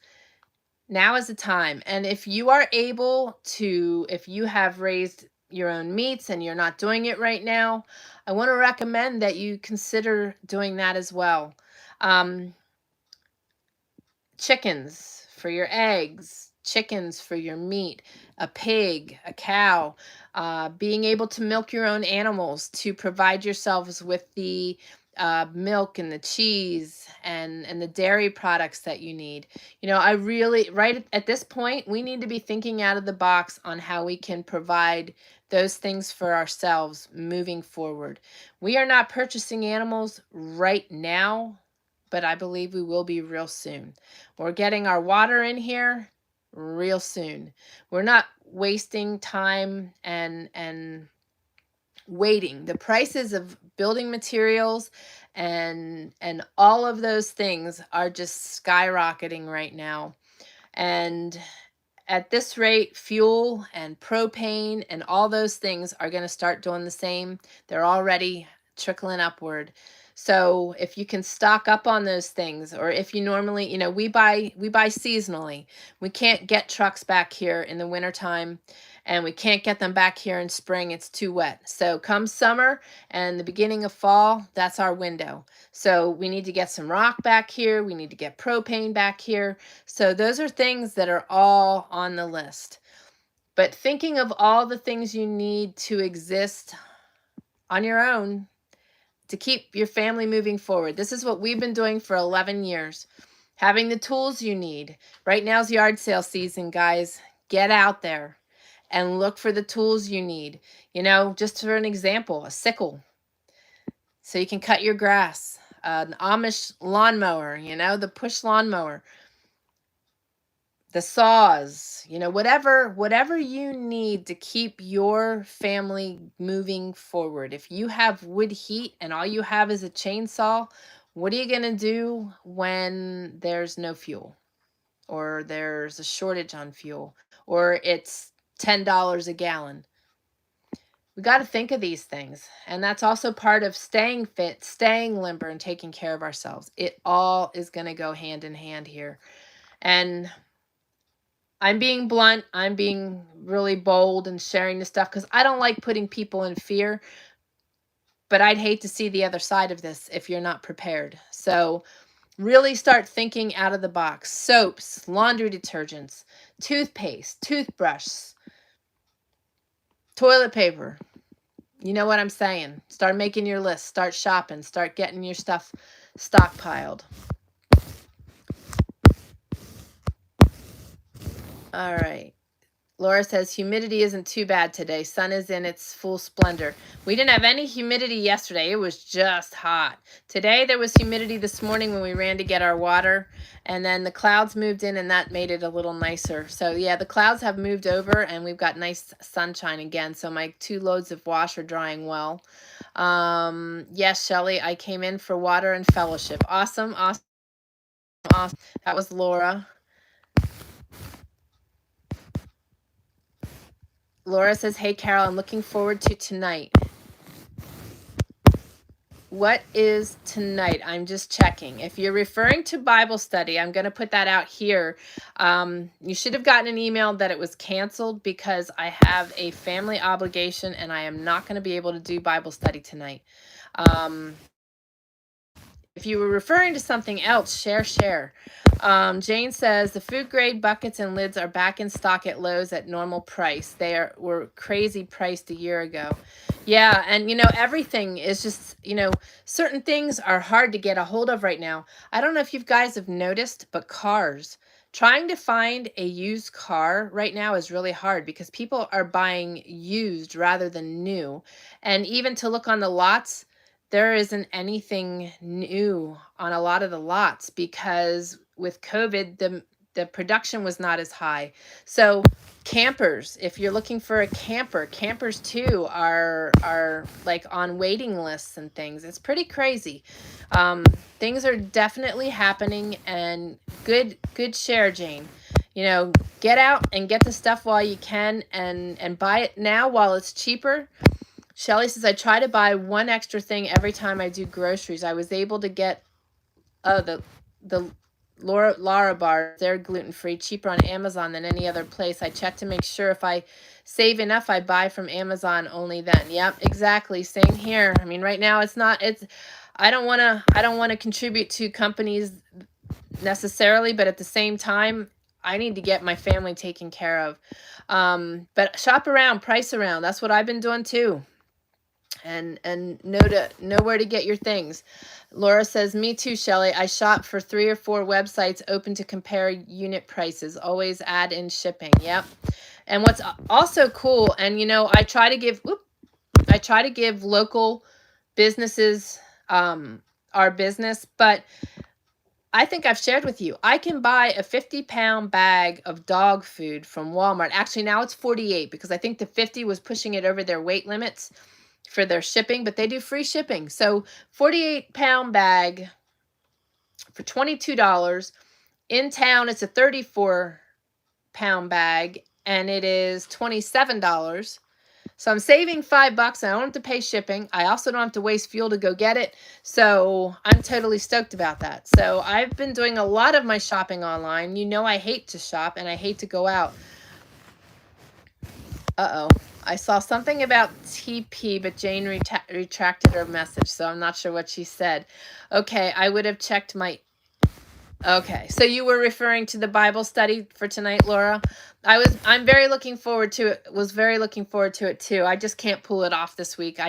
now is the time. And if you are able to, if you have raised your own meats and you're not doing it right now, I want to recommend that you consider doing that as well. Chickens for your eggs, chickens for your meat, a pig, a cow, being able to milk your own animals to provide yourselves with the milk and the cheese and the dairy products that you need. I really, right at this point, we need to be thinking out of the box on how we can provide those things for ourselves moving forward. We are not purchasing animals right now, but I believe we will be real soon. We're getting our water in here real soon. We're not wasting time and waiting. The prices of building materials and all of those things are just skyrocketing right now. And at this rate, fuel and propane and all those things are going to start doing the same. They're already trickling upward. So if you can stock up on those things, or if you normally, we buy seasonally. We can't get trucks back here in the wintertime, and we can't get them back here in spring. It's too wet. So come summer and the beginning of fall, that's our window. So we need to get some rock back here. We need to get propane back here. So those are things that are all on the list. But thinking of all the things you need to exist on your own to keep your family moving forward. This is what we've been doing for 11 years. Having the tools you need. Right now's yard sale season, guys. Get out there and look for the tools you need. You know, just for an example, a sickle so you can cut your grass, an Amish lawnmower, you know, the push lawnmower, the saws, you know, whatever you need to keep your family moving forward. If you have wood heat and all you have is a chainsaw, what are you going to do when there's no fuel, or there's a shortage on fuel, or it's $10 a gallon? We got to think of these things. And that's also part of staying fit, staying limber, and taking care of ourselves. It all is going to go hand in hand here. And I'm being blunt. I'm being really bold and sharing this stuff because I don't like putting people in fear. But I'd hate to see the other side of this if you're not prepared. So really start thinking out of the box. Soaps, laundry detergents, toothpaste, toothbrush, toilet paper. You know what I'm saying? Start making your list. Start shopping. Start getting your stuff stockpiled. All right. Laura says humidity isn't too bad today. Sun is in its full splendor. We didn't have any humidity yesterday. It was just hot. Today there was humidity this morning when we ran to get our water, and then the clouds moved in and that made it a little nicer. So yeah, the clouds have moved over and we've got nice sunshine again. So my 2 loads of wash are drying well. Yes, Shelly, I came in for water and fellowship. Awesome, awesome, awesome. That was Laura. Laura says, hey, Carol, I'm looking forward to tonight. What is tonight? I'm just checking. If you're referring to Bible study, I'm going to put that out here. You should have gotten an email that it was canceled because I have a family obligation and I am not going to be able to do Bible study tonight. If you were referring to something else, share. Jane says the food grade buckets and lids are back in stock at Lowe's at normal price. They were crazy priced a year ago. Yeah, and you know, everything is just, you know, certain things are hard to get a hold of right now. I don't know if you guys have noticed, but cars. Trying to find a used car right now is really hard because people are buying used rather than new. And even to look on the lots, there isn't anything new on a lot of the lots because with COVID, the production was not as high. So campers, if you're looking for a camper, campers too are like on waiting lists and things. It's pretty crazy. Things are definitely happening, and good share, Jane. You know, get out and get the stuff while you can and buy it now while it's cheaper. Shelly says, I try to buy one extra thing every time I do groceries. I was able to get the Lara bars. They're gluten-free, cheaper on Amazon than any other place. I check to make sure if I save enough, I buy from Amazon only then. Yep, exactly. Same here. I mean, right now I don't want to contribute to companies necessarily, but at the same time, I need to get my family taken care of. But shop around, price around. That's what I've been doing too. And know where to get your things. Laura says, me too, Shelly. I shop for 3 or 4 websites open to compare unit prices. Always add in shipping. Yep. And what's also cool, and you know, I try to give local businesses our business, but I think I've shared with you, I can buy a 50-pound bag of dog food from Walmart. Actually, now it's 48 because I think the 50 was pushing it over their weight limits for their shipping, but they do free shipping. So 48-pound bag for $22. In town, it's a 34-pound bag, and it is $27. So I'm saving $5. I don't have to pay shipping. I also don't have to waste fuel to go get it. So I'm totally stoked about that. So I've been doing a lot of my shopping online. You know, I hate to shop and I hate to go out. Uh-oh. I saw something about TP, but Jane retracted her message, so I'm not sure what she said. Okay, I would have checked my... Okay, so you were referring to the Bible study for tonight, Laura? I'm very looking forward to it. Was very looking forward to it too. I just can't pull it off this week.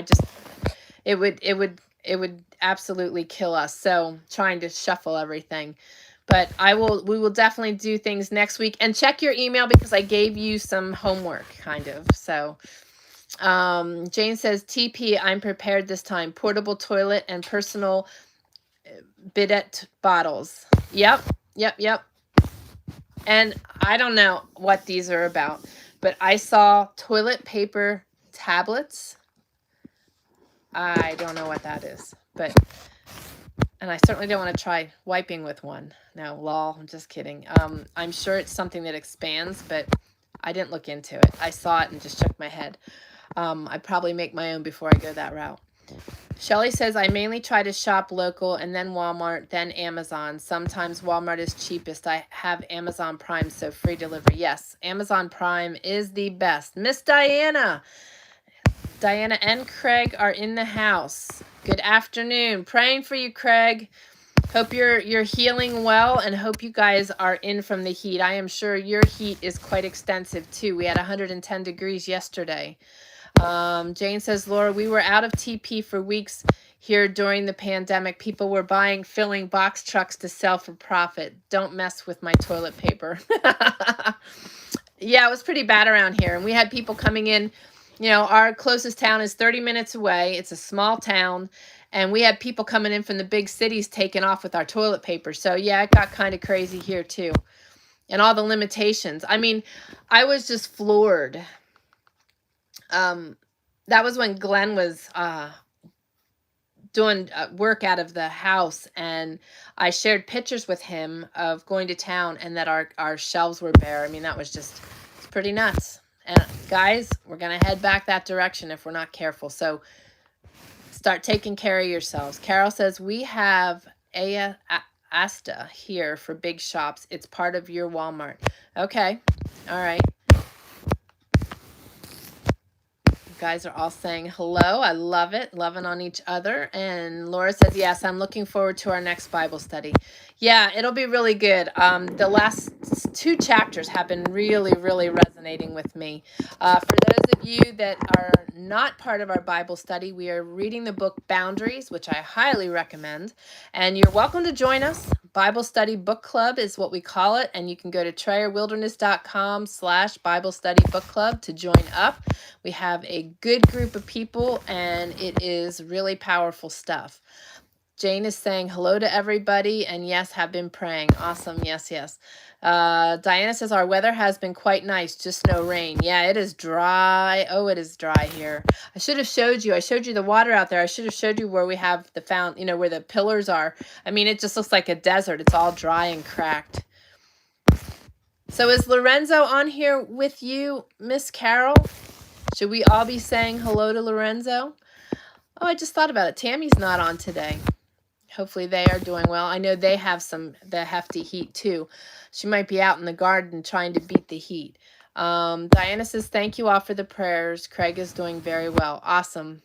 It would absolutely kill us. So trying to shuffle everything. But we will definitely do things next week. And check your email because I gave you some homework, kind of. So Jane says, TP, I'm prepared this time. Portable toilet and personal bidet bottles. Yep. And I don't know what these are about, but I saw toilet paper tablets. I don't know what that is, and I certainly don't want to try wiping with one. No, lol, I'm just kidding. I'm sure it's something that expands, but I didn't look into it. I saw it and just shook my head. I'd probably make my own before I go that route. Shelly says, I mainly try to shop local and then Walmart, then Amazon. Sometimes Walmart is cheapest. I have Amazon Prime, so free delivery. Yes, Amazon Prime is the best. Miss Diana. Diana and Craig are in the house. Good afternoon. Praying for you, Craig. Hope you're healing well and hope you guys are in from the heat. I am sure your heat is quite extensive too. We had 110 degrees yesterday. Jane says, Laura, we were out of TP for weeks here during the pandemic. People were filling box trucks to sell for profit. Don't mess with my toilet paper. Yeah, it was pretty bad around here. And we had people coming in. You know, our closest town is 30 minutes away. It's a small town. And we had people coming in from the big cities taking off with our toilet paper. So, yeah, it got kind of crazy here, too. And all the limitations. I mean, I was just floored. That was when Glenn was doing work out of the house, and I shared pictures with him of going to town and that our shelves were bare. I mean, that was just pretty nuts. And guys, we're going to head back that direction if we're not careful. So start taking care of yourselves. Carol says, we have Asta here for big shops. It's part of your Walmart. Okay. All right. Guys are all saying hello. I love it. Loving on each other. And Laura says, yes, I'm looking forward to our next Bible study. Yeah, it'll be really good. The last 2 chapters have been really, really resonating with me. For those of you that are not part of our Bible study, we are reading the book Boundaries, which I highly recommend. And you're welcome to join us. Bible Study Book Club is what we call it. And you can go to TrayerWilderness.com/Bible Study Book Club to join up. We have a good group of people, and it is really powerful stuff. Jane is saying hello to everybody, and yes, have been praying. Awesome. Yes. Diana says our weather has been quite nice, just no rain. Yeah, it is dry. Oh, it is dry here. I should have showed you. I showed you the water out there. I should have showed you where we have the fountain, where the pillars are. I mean, it just looks like a desert. It's all dry and cracked. So is Lorenzo on here with you, Miss Carol? Should we all be saying hello to Lorenzo? Oh, I just thought about it. Tammy's not on today. Hopefully they are doing well. I know they have the hefty heat too. She might be out in the garden trying to beat the heat. Diana says, thank you all for the prayers. Craig is doing very well. Awesome.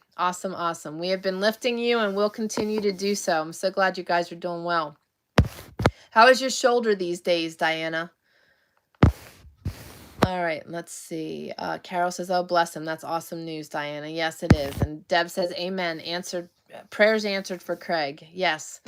We have been lifting you and we'll continue to do so. I'm so glad you guys are doing well. How is your shoulder these days, Diana? All right, let's see. Carol says, oh, bless him. That's awesome news, Diana. Yes, it is. And Deb says, amen. Prayers answered for Craig. Yes.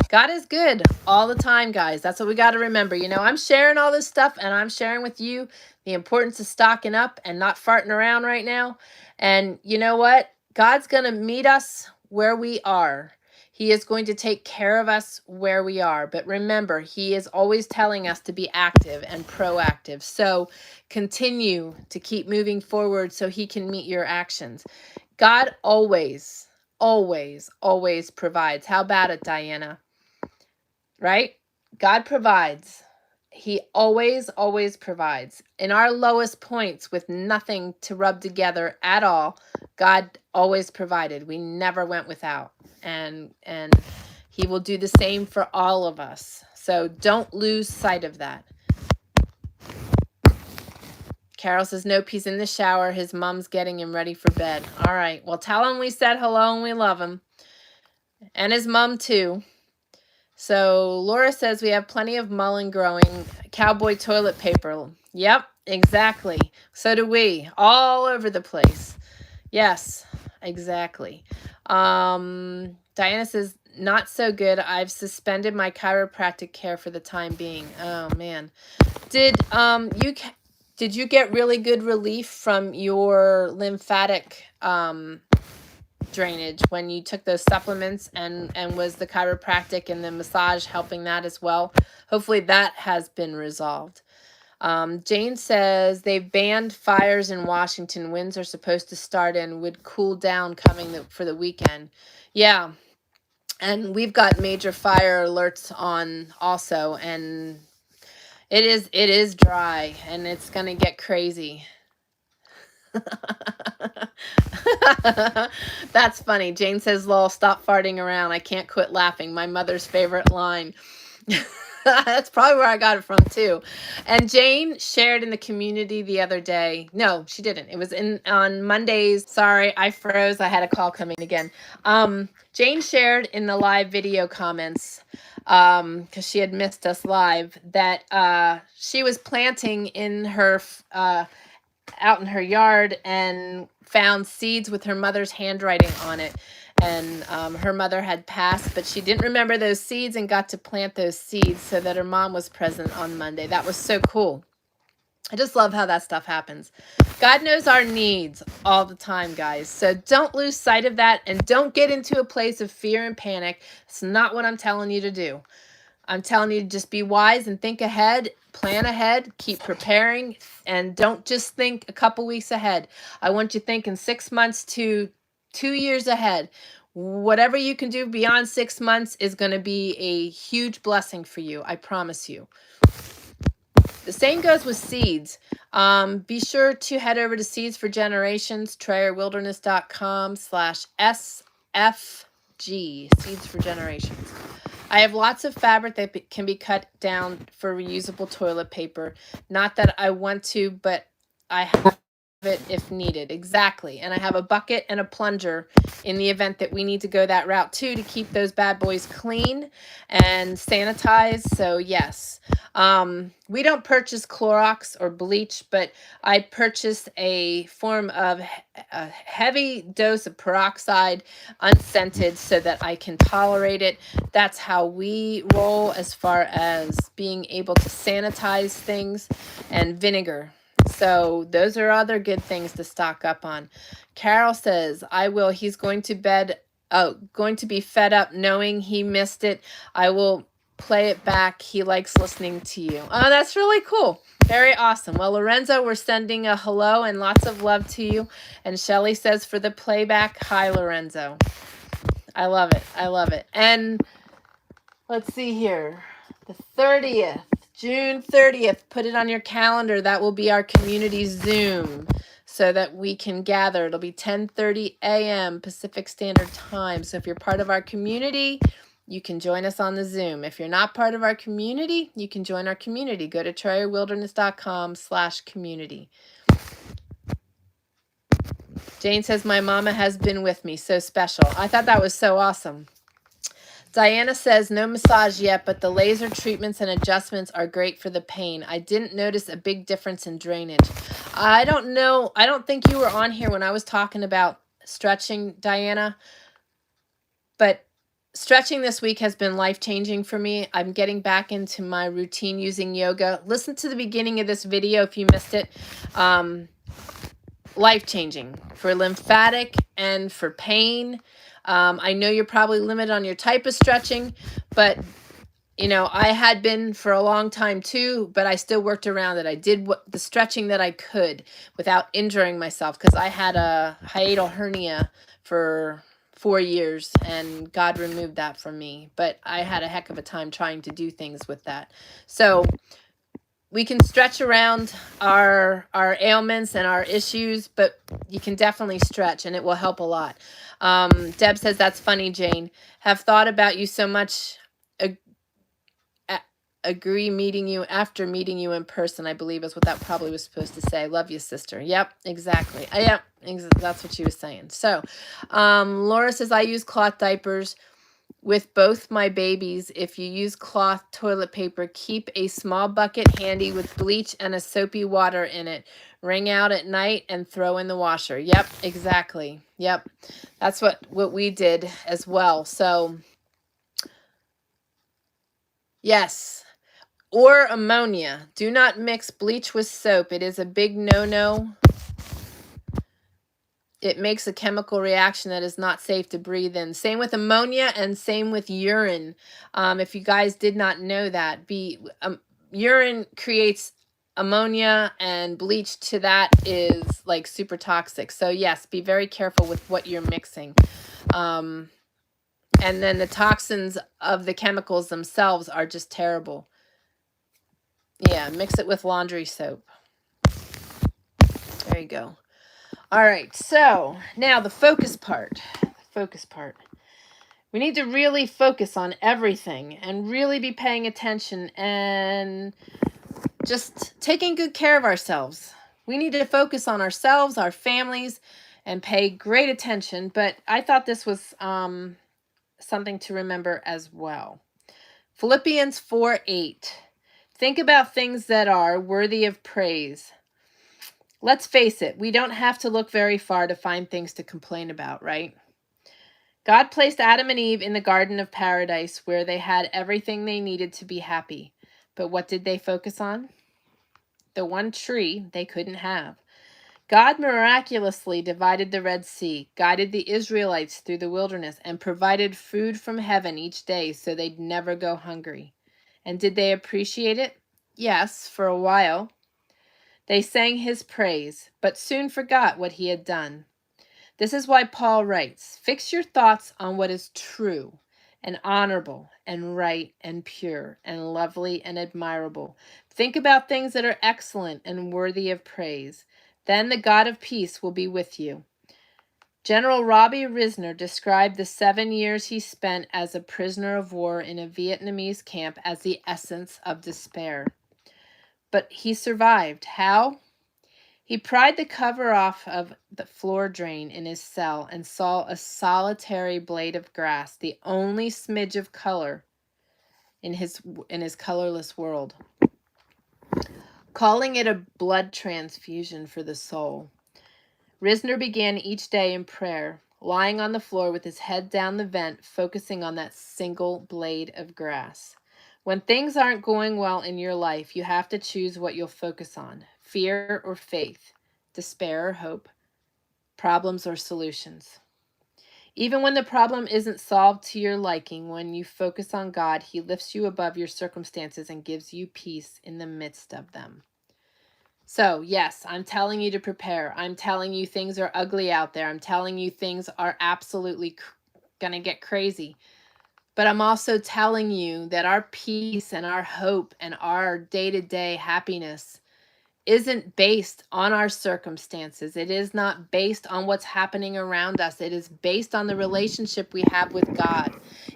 God is good all the time, guys. That's what we got to remember. I'm sharing all this stuff, and I'm sharing with you the importance of stocking up and not farting around right now. And you know what? God's going to meet us where we are. He is going to take care of us where we are. But remember, he is always telling us to be active and proactive. So continue to keep moving forward so he can meet your actions. God always provides. How about it, Diana? Right? God provides. He always provides. In our lowest points with nothing to rub together at all, God always provided. We never went without. And he will do the same for all of us. So don't lose sight of that. Carol says, no, he's in the shower. His mom's getting him ready for bed. All right. Well, tell him we said hello and we love him. And his mom, too. So Laura says we have plenty of mullen growing. Cowboy toilet paper. Yep, exactly. So do we. All over the place. Yes, exactly. Diana says, not so good. I've suspended my chiropractic care for the time being. Oh man. Did you get really good relief from your lymphatic drainage when you took those supplements, and was the chiropractic and the massage helping that as well? Hopefully that has been resolved. Jane says they've banned fires in Washington. Winds are supposed to start and would cool down coming for the weekend. Yeah. And we've got major fire alerts on also, and it is dry, and it's going to get crazy. That's funny. Jane says, lol, stop farting around. I can't quit laughing. My mother's favorite line. That's probably where I got it from too. And Jane shared in the community the other day. No, she didn't. It was on Mondays. Sorry, I froze. I had a call coming again. Jane shared in the live video comments, because she had missed us live, that she was planting in her out in her yard and found seeds with her mother's handwriting on it. And her mother had passed, but she didn't remember those seeds and got to plant those seeds so that her mom was present on Monday. That was so cool. I just love how that stuff happens. God knows our needs all the time, guys. So don't lose sight of that, and don't get into a place of fear and panic. It's not what I'm telling you to do. I'm telling you to just be wise and think ahead, plan ahead, keep preparing, and don't just think a couple weeks ahead. I want you thinking 6 months to 2 years ahead. Whatever you can do beyond 6 months is going to be a huge blessing for you. I promise you. The same goes with seeds. Be sure to head over to Seeds for Generations, TrailWilderness.com/SFG, Seeds for Generations. I have lots of fabric that can be cut down for reusable toilet paper. Not that I want to, but I have it if needed. Exactly. And I have a bucket and a plunger in the event that we need to go that route too, to keep those bad boys clean and sanitized. So yes, we don't purchase Clorox or bleach, but I purchased a form of a heavy dose of peroxide, unscented, so that I can tolerate it. That's how we roll as far as being able to sanitize things, and vinegar. So those are other good things to stock up on. Carol says, I will. He's going to be fed up knowing he missed it. I will play it back. He likes listening to you. Oh, that's really cool. Very awesome. Well, Lorenzo, we're sending a hello and lots of love to you. And Shelly says for the playback, hi, Lorenzo. I love it. I love it. And let's see here. The 30th. June 30th, put it on your calendar. That will be our community Zoom so that we can gather. It'll be 10:30 a.m. Pacific Standard Time. So if you're part of our community, you can join us on the Zoom. If you're not part of our community, you can join our community. Go to TrailWilderness.com/community. Jane says, my mama has been with me. So special. I thought that was so awesome. Diana says, no massage yet, but the laser treatments and adjustments are great for the pain. I didn't notice a big difference in drainage. I don't know. I don't think you were on here when I was talking about stretching, Diana. But stretching this week has been life-changing for me. I'm getting back into my routine using yoga. Listen to the beginning of this video if you missed it. Life-changing for lymphatic and for pain. I know you're probably limited on your type of stretching, but you know, I had been for a long time too, but I still worked around it. I did the stretching that I could without injuring myself, because I had a hiatal hernia for 4 years and God removed that from me. But I had a heck of a time trying to do things with that. So we can stretch around our ailments and our issues, but you can definitely stretch and it will help a lot. Deb says, that's funny, Jane. Have thought about you so much. Agree meeting you after meeting you in person, I believe is what that probably was supposed to say. Love you, sister. Yep, exactly. Yep, that's what she was saying. So Laura says, I use cloth diapers with both my babies. If you use cloth toilet paper, keep a small bucket handy with bleach and a soapy water in it. Wring out at night and throw in the washer. Yep, exactly. Yep, that's what we did as well. So Yes. Or ammonia. Do not mix bleach with soap. It is a big no-no. It makes a chemical reaction that is not safe to breathe in. Same with ammonia and same with urine. If you guys did not know that, urine creates ammonia, and bleach to that is like super toxic. So yes, be very careful with what you're mixing. And then the toxins of the chemicals themselves are just terrible. Yeah, mix it with laundry soap. There you go. All right, so now the focus part. We need to really focus on everything and really be paying attention and just taking good care of ourselves. We need to focus on ourselves, our families, and pay great attention. But I thought this was something to remember as well. Philippians 4:8. Think about things that are worthy of praise. Let's face it, we don't have to look very far to find things to complain about, right? God placed Adam and Eve in the Garden of Paradise where they had everything they needed to be happy. But what did they focus on? The one tree they couldn't have. God miraculously divided the Red Sea, guided the Israelites through the wilderness, and provided food from heaven each day so they'd never go hungry. And did they appreciate it? Yes, for a while. They sang his praise, but soon forgot what he had done. This is why Paul writes, fix your thoughts on what is true and honorable and right and pure and lovely and admirable. Think about things that are excellent and worthy of praise. Then the God of peace will be with you. General Robbie Risner described the 7 years he spent as a prisoner of war in a Vietnamese camp as the essence of despair. But he survived. How? He pried the cover off of the floor drain in his cell and saw a solitary blade of grass, the only smidge of color in his colorless world, calling it a blood transfusion for the soul. Risner began each day in prayer, lying on the floor with his head down the vent, focusing on that single blade of grass. When things aren't going well in your life, you have to choose what you'll focus on: fear or faith, despair or hope, problems or solutions. Even when the problem isn't solved to your liking, when you focus on God, he lifts you above your circumstances and gives you peace in the midst of them. So, yes, I'm telling you to prepare. I'm telling you things are ugly out there. I'm telling you things are absolutely going to get crazy. But I'm also telling you that our peace and our hope and our day-to-day happiness isn't based on our circumstances. It is not based on what's happening around us. It is based on the relationship we have with God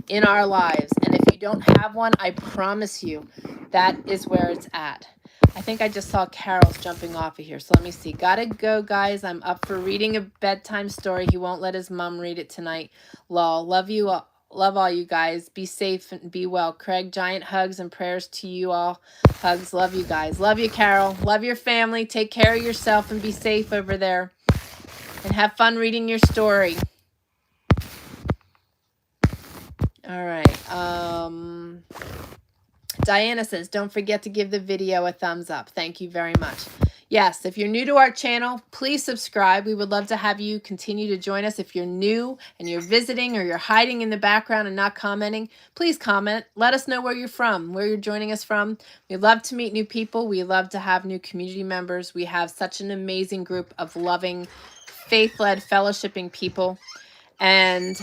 in our lives. And if you don't have one, I promise you that is where it's at. I think I just saw Carol's jumping off of here. So let me see. Gotta go, guys. I'm up for reading a bedtime story. He won't let his mom read it tonight. Lol. Love you all. Love all you guys. Be safe and be well. Craig, giant hugs and prayers to you all. Hugs. Love you guys. Love you, Carol. Love your family. Take care of yourself and be safe over there. And have fun reading your story. All right. Diana says, don't forget to give the video a thumbs up. Thank you very much. Yes, if you're new to our channel, please subscribe. We would love to have you continue to join us. If you're new and you're visiting or you're hiding in the background and not commenting, please comment. Let us know where you're from, where you're joining us from. We love to meet new people. We love to have new community members. We have such an amazing group of loving, faith-led, fellowshipping people. And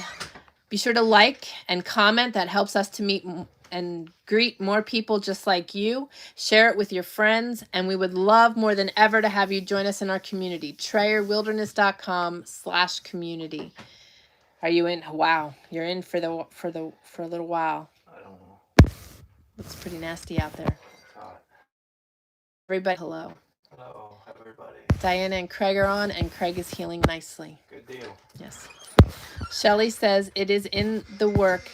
be sure to like and comment. That helps us to meet and greet more people just like you. Share it with your friends, and we would love more than ever to have you join us in our community. TrayerWilderness.com/community. Are you in? Wow, you're in for a little while. I don't know. Looks pretty nasty out there. God. Everybody, hello. Hello, everybody. Diana and Craig are on, and Craig is healing nicely. Good deal. Yes. Shelley says it is in the work.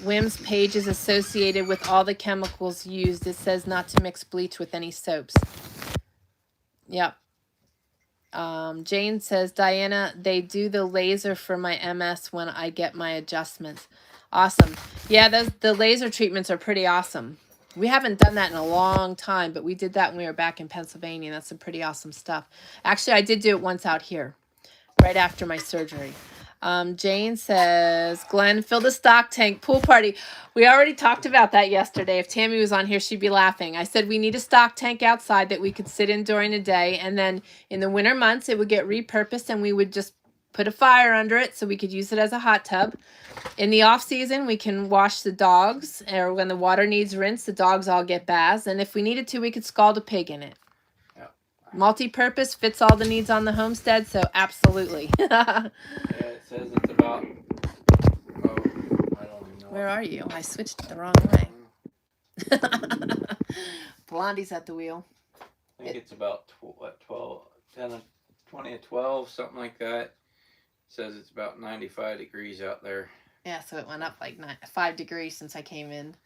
WIM's page is associated with all the chemicals used. It says not to mix bleach with any soaps. Yep. Jane says, Diana, they do the laser for my MS when I get my adjustments. Awesome. Yeah, the laser treatments are pretty awesome. We haven't done that in a long time, but we did that when we were back in Pennsylvania, and that's some pretty awesome stuff. Actually, I did do it once out here, right after my surgery. Jane says, Glenn, fill the stock tank pool party. We already talked about that yesterday. If Tammy was on here, she'd be laughing. I said we need a stock tank outside that we could sit in during the day. And then in the winter months, it would get repurposed and we would just put a fire under it so we could use it as a hot tub. In the off season, we can wash the dogs, or when the water needs rinse, the dogs all get baths. And if we needed to, we could scald a pig in it. Multi-purpose, fits all the needs on the homestead, so absolutely. Yeah, it says it's about, I don't even know. Where are you? I switched it the wrong way. Blondie's at the wheel. I think it's about 12, 10, 20 to 12, something like that. It says it's about 95 degrees out there. Yeah, so it went up like 5 degrees since I came in.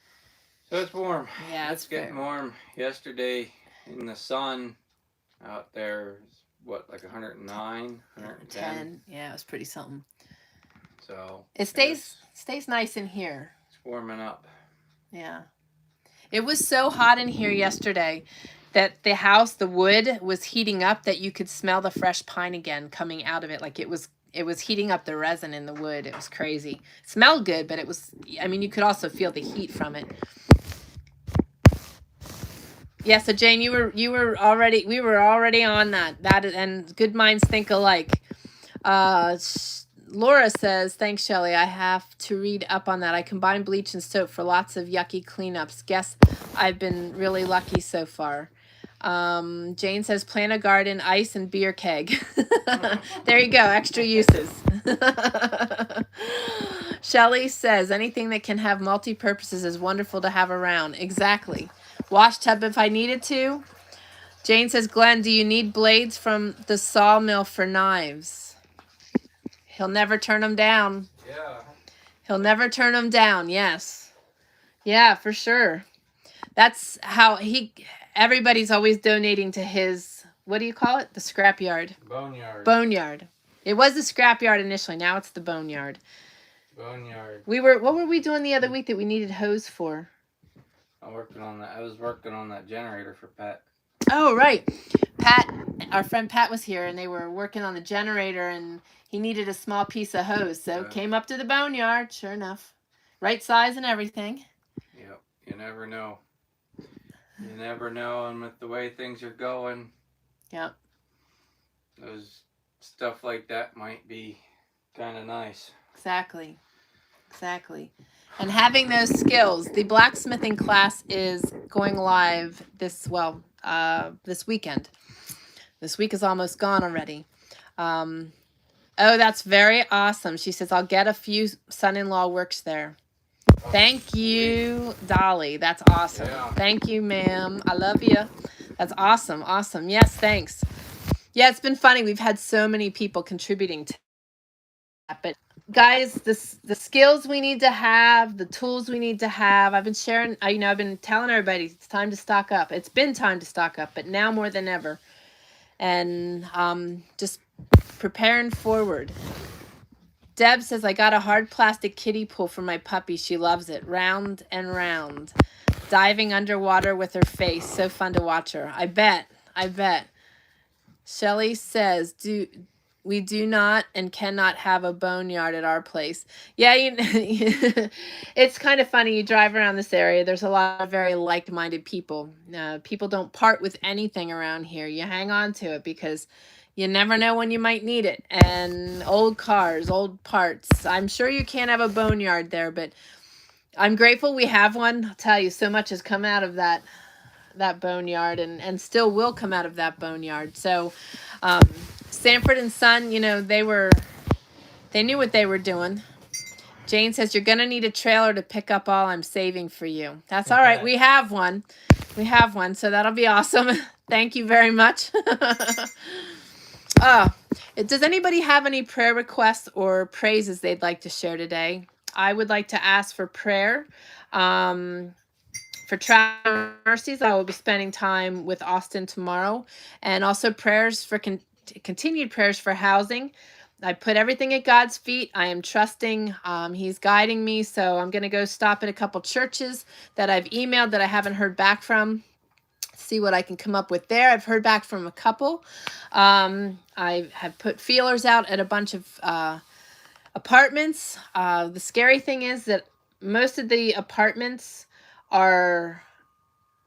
So it's warm. Yeah, it's getting warm. Yesterday in the sun out there, what, like 109, 110? Yeah, it was pretty something. So it stays nice in here. It's warming up. Yeah. It was so hot in here yesterday that the house, the wood was heating up, that you could smell the fresh pine again coming out of it. Like it was heating up the resin in the wood. It was crazy. It smelled good, but it was, I mean, you could also feel the heat from it. Yeah, so Jane, we were already on that. And good minds think alike. Laura says, thanks, Shelley. I have to read up on that. I combine bleach and soap for lots of yucky cleanups. Guess I've been really lucky so far. Jane says, plant a garden, ice, and beer keg. There you go. Extra uses. Shelley says, anything that can have multi-purposes is wonderful to have around. Exactly. Wash tub if I needed to. Jane says, Glenn, do you need blades from the sawmill for knives? He'll never turn them down. Yeah. He'll never turn them down. Yes. Yeah, for sure. That's how everybody's always donating to his, what do you call it? The scrapyard. Boneyard. Boneyard. It was the scrapyard initially. Now it's the boneyard. Boneyard. What were we doing the other week that we needed hose for? I was working on that generator for Pat. Oh, right. Pat, our friend Pat was here, and they were working on the generator, and he needed a small piece of hose, so came up to the boneyard, sure enough. Right size and everything. Yep, you never know. You never know, and with the way things are going, yep, those stuff like that might be kind of nice. Exactly. And having those skills, the blacksmithing class is going live this weekend. This week is almost gone already. Oh, that's very awesome. She says, I'll get a few son-in-law works there. Thank you, Dolly. That's awesome. Yeah. Thank you, ma'am. I love you. That's awesome. Awesome. Yes, thanks. Yeah, it's been funny. We've had so many people contributing to that. But guys, the skills we need to have, the tools we need to have. I've been sharing, I've been telling everybody it's time to stock up. It's been time to stock up, but now more than ever. And just preparing forward. Deb says, I got a hard plastic kiddie pool for my puppy. She loves it. Round and round. Diving underwater with her face. So fun to watch her. I bet. Shelley says, we do not and cannot have a boneyard at our place. Yeah, it's kind of funny. You drive around this area. There's a lot of very like-minded people. People don't part with anything around here. You hang on to it because you never know when you might need it. And old cars, old parts. I'm sure you can't have a boneyard there, but I'm grateful we have one. I'll tell you, so much has come out of that boneyard and still will come out of that boneyard. So Sanford and Son, they knew what they were doing. Jane says, you're going to need a trailer to pick up all I'm saving for you. That's all right. We have one. So that'll be awesome. Thank you very much. Does anybody have any prayer requests or praises they'd like to share today? I would like to ask for prayer. For travel mercies, I will be spending time with Austin tomorrow. And also prayers for continued prayers for housing. I put everything at God's feet. I am trusting. He's guiding me. So I'm going to go stop at a couple churches that I've emailed that I haven't heard back from. See what I can come up with there. I've heard back from a couple. I have put feelers out at a bunch of apartments. The scary thing is that most of the apartments are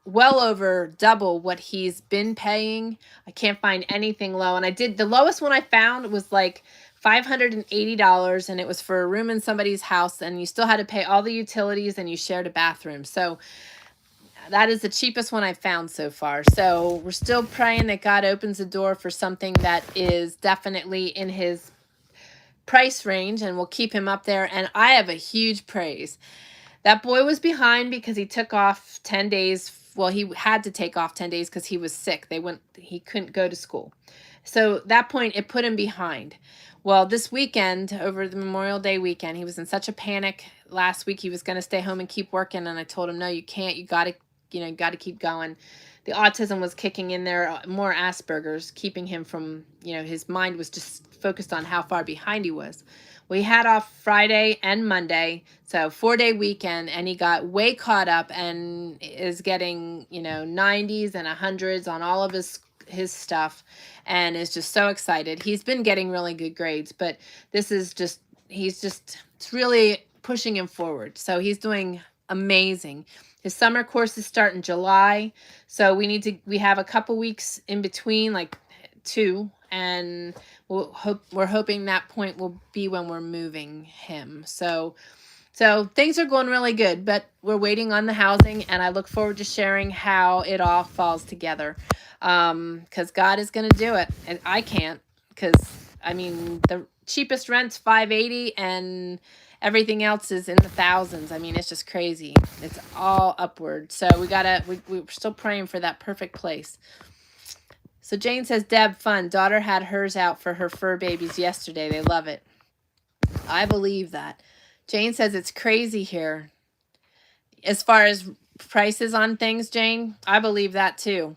well over double what he's been paying. I can't find anything low. And the lowest one I found was like $580, and it was for a room in somebody's house, and you still had to pay all the utilities and you shared a bathroom. So that is the cheapest one I've found so far. So we're still praying that God opens the door for something that is definitely in his price range and will keep him up there. And I have a huge praise. That boy was behind because he took off 10 days. Well, he had to take off 10 days because he was sick. He couldn't go to school. So at that point, it put him behind. Well, this weekend, over the Memorial Day weekend, he was in such a panic. Last week, he was going to stay home and keep working. And I told him, no, you can't. You got to keep going. The autism was kicking in there, more Asperger's, keeping him from, his mind was just focused on how far behind he was. We had off Friday and Monday, so 4-day weekend, and he got way caught up and is getting, 90s and 100s on all of his stuff, and is just so excited. He's been getting really good grades, but it's really pushing him forward. So he's doing amazing. His summer courses start in July, so we have a couple weeks in between, like 2, and we're hoping that point will be when we're moving him. So things are going really good, but we're waiting on the housing, and I look forward to sharing how it all falls together. Because God is going to do it, and I can't, because the cheapest rent's $580 and everything else is in the thousands. It's just crazy. It's all upward. So we're still praying for that perfect place. So Jane says, Deb, fun. Daughter had hers out for her fur babies yesterday. They love it. I believe that. Jane says it's crazy here. As far as prices on things, Jane, I believe that too.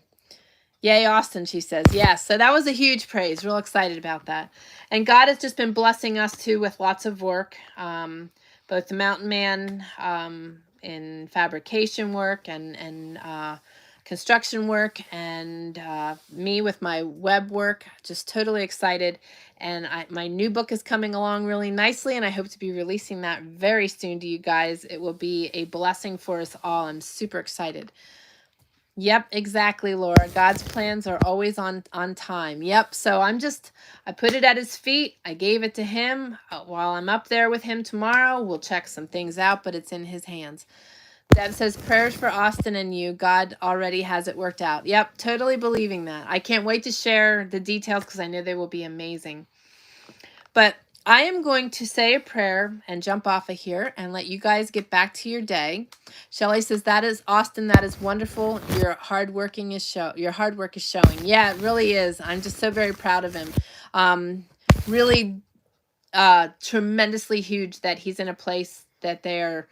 Yay, Austin, she says. Yes, so that was a huge praise. Real excited about that. And God has just been blessing us too with lots of work. Both the Mountain Man in fabrication work and construction work, and me with my web work. Just totally excited. And my new book is coming along really nicely, and I hope to be releasing that very soon to you guys. It will be a blessing for us all. I'm super excited. Yep, exactly, Laura. God's plans are always on time. Yep. So I put it at his feet. I gave it to him. While I'm up there with him tomorrow, we'll check some things out, but it's in his hands. Deb says, prayers for Austin and you. God already has it worked out. Yep, totally believing that. I can't wait to share the details because I know they will be amazing. But I am going to say a prayer and jump off of here and let you guys get back to your day. Shelley says, that is Austin. That is wonderful. Your hard work is showing. Yeah, it really is. I'm just so very proud of him. Really tremendously huge that he's in a place that they're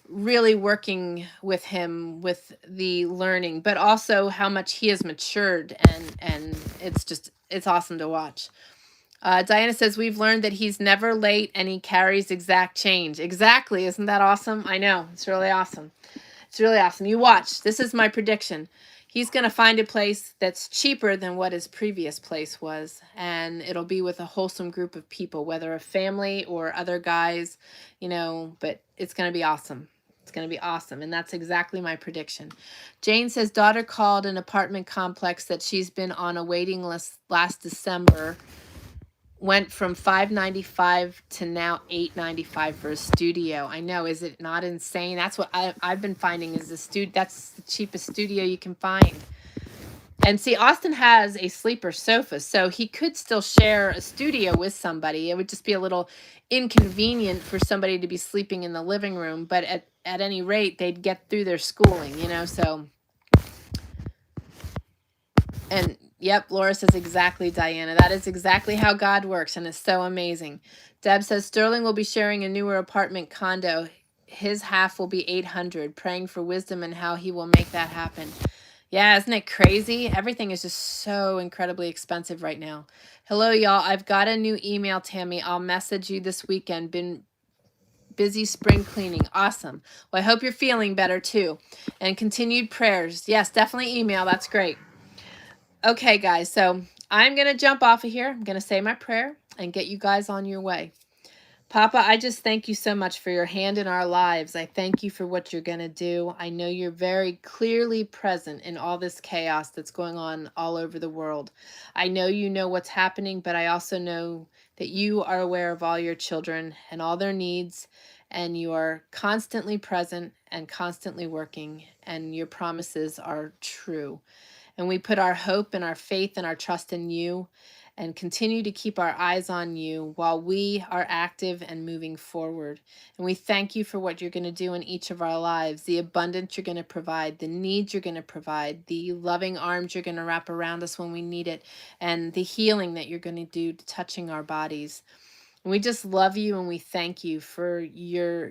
really working with him with the learning, but also how much he has matured, and it's awesome to watch. Diana says, we've learned that he's never late and he carries exact change. Exactly. Isn't that awesome? I know. It's really awesome. It's really awesome. You watch. This is my prediction. He's going to find a place that's cheaper than what his previous place was. And it'll be with a wholesome group of people, whether a family or other guys, but it's going to be awesome. It's going to be awesome. And that's exactly my prediction. Jane says, daughter called an apartment complex that she's been on a waiting list last December. Went from $595 to now $895 for a studio. I know, is it not insane? That's what I've been finding is that's the cheapest studio you can find. And see, Austin has a sleeper sofa, so he could still share a studio with somebody. It would just be a little inconvenient for somebody to be sleeping in the living room, but at any rate, they'd get through their schooling, so. And yep, Laura says exactly, Diana. That is exactly how God works, and it's so amazing. Deb says Sterling will be sharing a newer apartment condo. His half will be $800. Praying for wisdom and how he will make that happen. Yeah, isn't it crazy? Everything is just so incredibly expensive right now. Hello, y'all. I've got a new email, Tammy. I'll message you this weekend. Been busy spring cleaning. Awesome. Well, I hope you're feeling better too. And continued prayers. Yes, definitely email. That's great. Okay, guys. So I'm going to jump off of here. I'm going to say my prayer and get you guys on your way. Papa, I just thank you so much for your hand in our lives. I thank you for what you're going to do. I know you're very clearly present in all this chaos that's going on all over the world. I know you know what's happening, but I also know that you are aware of all your children and all their needs, and you are constantly present and constantly working, and your promises are true. And we put our hope and our faith and our trust in you, and continue to keep our eyes on you while we are active and moving forward. And we thank you for what you're going to do in each of our lives, the abundance you're going to provide, the needs you're going to provide, the loving arms you're going to wrap around us when we need it, and the healing that you're going to do touching our bodies. And we just love you, and we thank you for your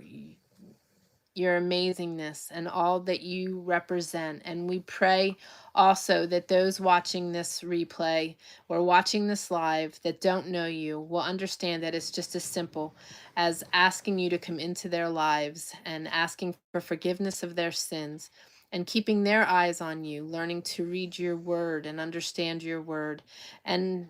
amazingness and all that you represent. And we pray also that those watching this replay or watching this live that don't know you will understand that it's just as simple as asking you to come into their lives and asking for forgiveness of their sins and keeping their eyes on you, learning to read your word and understand your word, and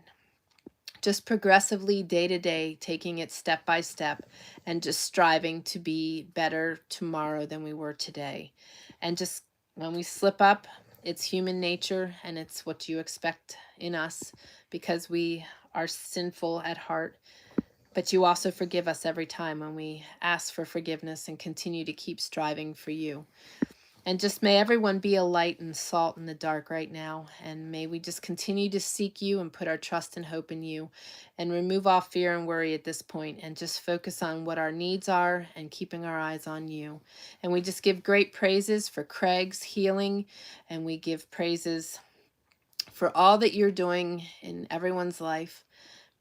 just progressively day to day, taking it step by step and just striving to be better tomorrow than we were today. And just when we slip up, it's human nature and it's what you expect in us because we are sinful at heart. But you also forgive us every time when we ask for forgiveness and continue to keep striving for you. And just may everyone be a light and salt in the dark right now. And may we just continue to seek you and put our trust and hope in you and remove all fear and worry at this point and just focus on what our needs are and keeping our eyes on you. And we just give great praises for Craig's healing, and we give praises for all that you're doing in everyone's life.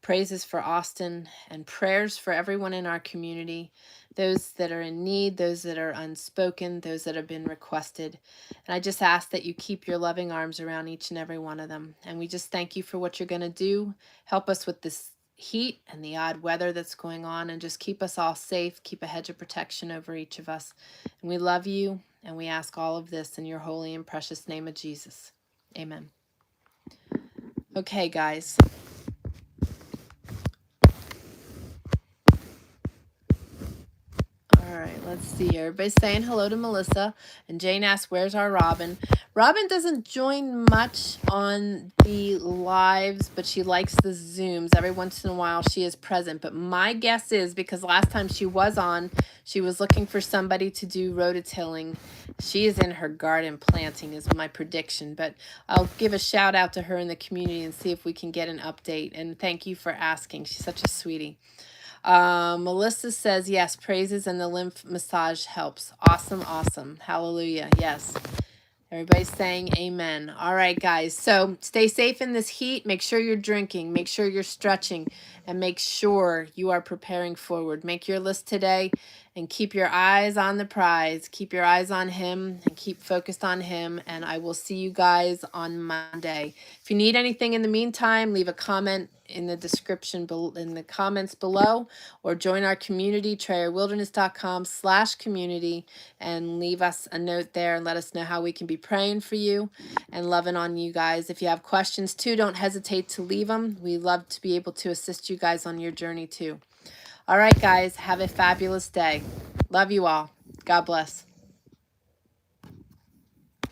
Praises for Austin, and prayers for everyone in our community, those that are in need, those that are unspoken, those that have been requested. And I just ask that you keep your loving arms around each and every one of them. And we just thank you for what you're going to do. Help us with this heat and the odd weather that's going on, and just keep us all safe. Keep a hedge of protection over each of us. And we love you, and we ask all of this in your holy and precious name of Jesus. Amen. Okay, guys. All right, let's see. Everybody's saying hello to Melissa. And Jane asks, where's our Robin? Robin doesn't join much on the lives, but she likes the Zooms. Every once in a while, she is present. But my guess is, because last time she was on, she was looking for somebody to do rototilling. She is in her garden planting is my prediction. But I'll give a shout out to her in the community and see if we can get an update. And thank you for asking. She's such a sweetie. Melissa says, yes, praises and the lymph massage helps. Awesome, awesome. Hallelujah. Yes. Everybody's saying amen. All right, guys. So stay safe in this heat. Make sure you're drinking. Make sure you're stretching. And make sure you are preparing forward. Make your list today and keep your eyes on the prize. Keep your eyes on him and keep focused on him. And I will see you guys on Monday. If you need anything in the meantime, leave a comment in the description in the comments below, or join our community, TrayerWilderness.com/community, and leave us a note there and let us know how we can be praying for you and loving on you guys. If you have questions too, don't hesitate to leave them. We love to be able to assist you guys on your journey too. All right, guys, have a fabulous day. Love you all. God bless.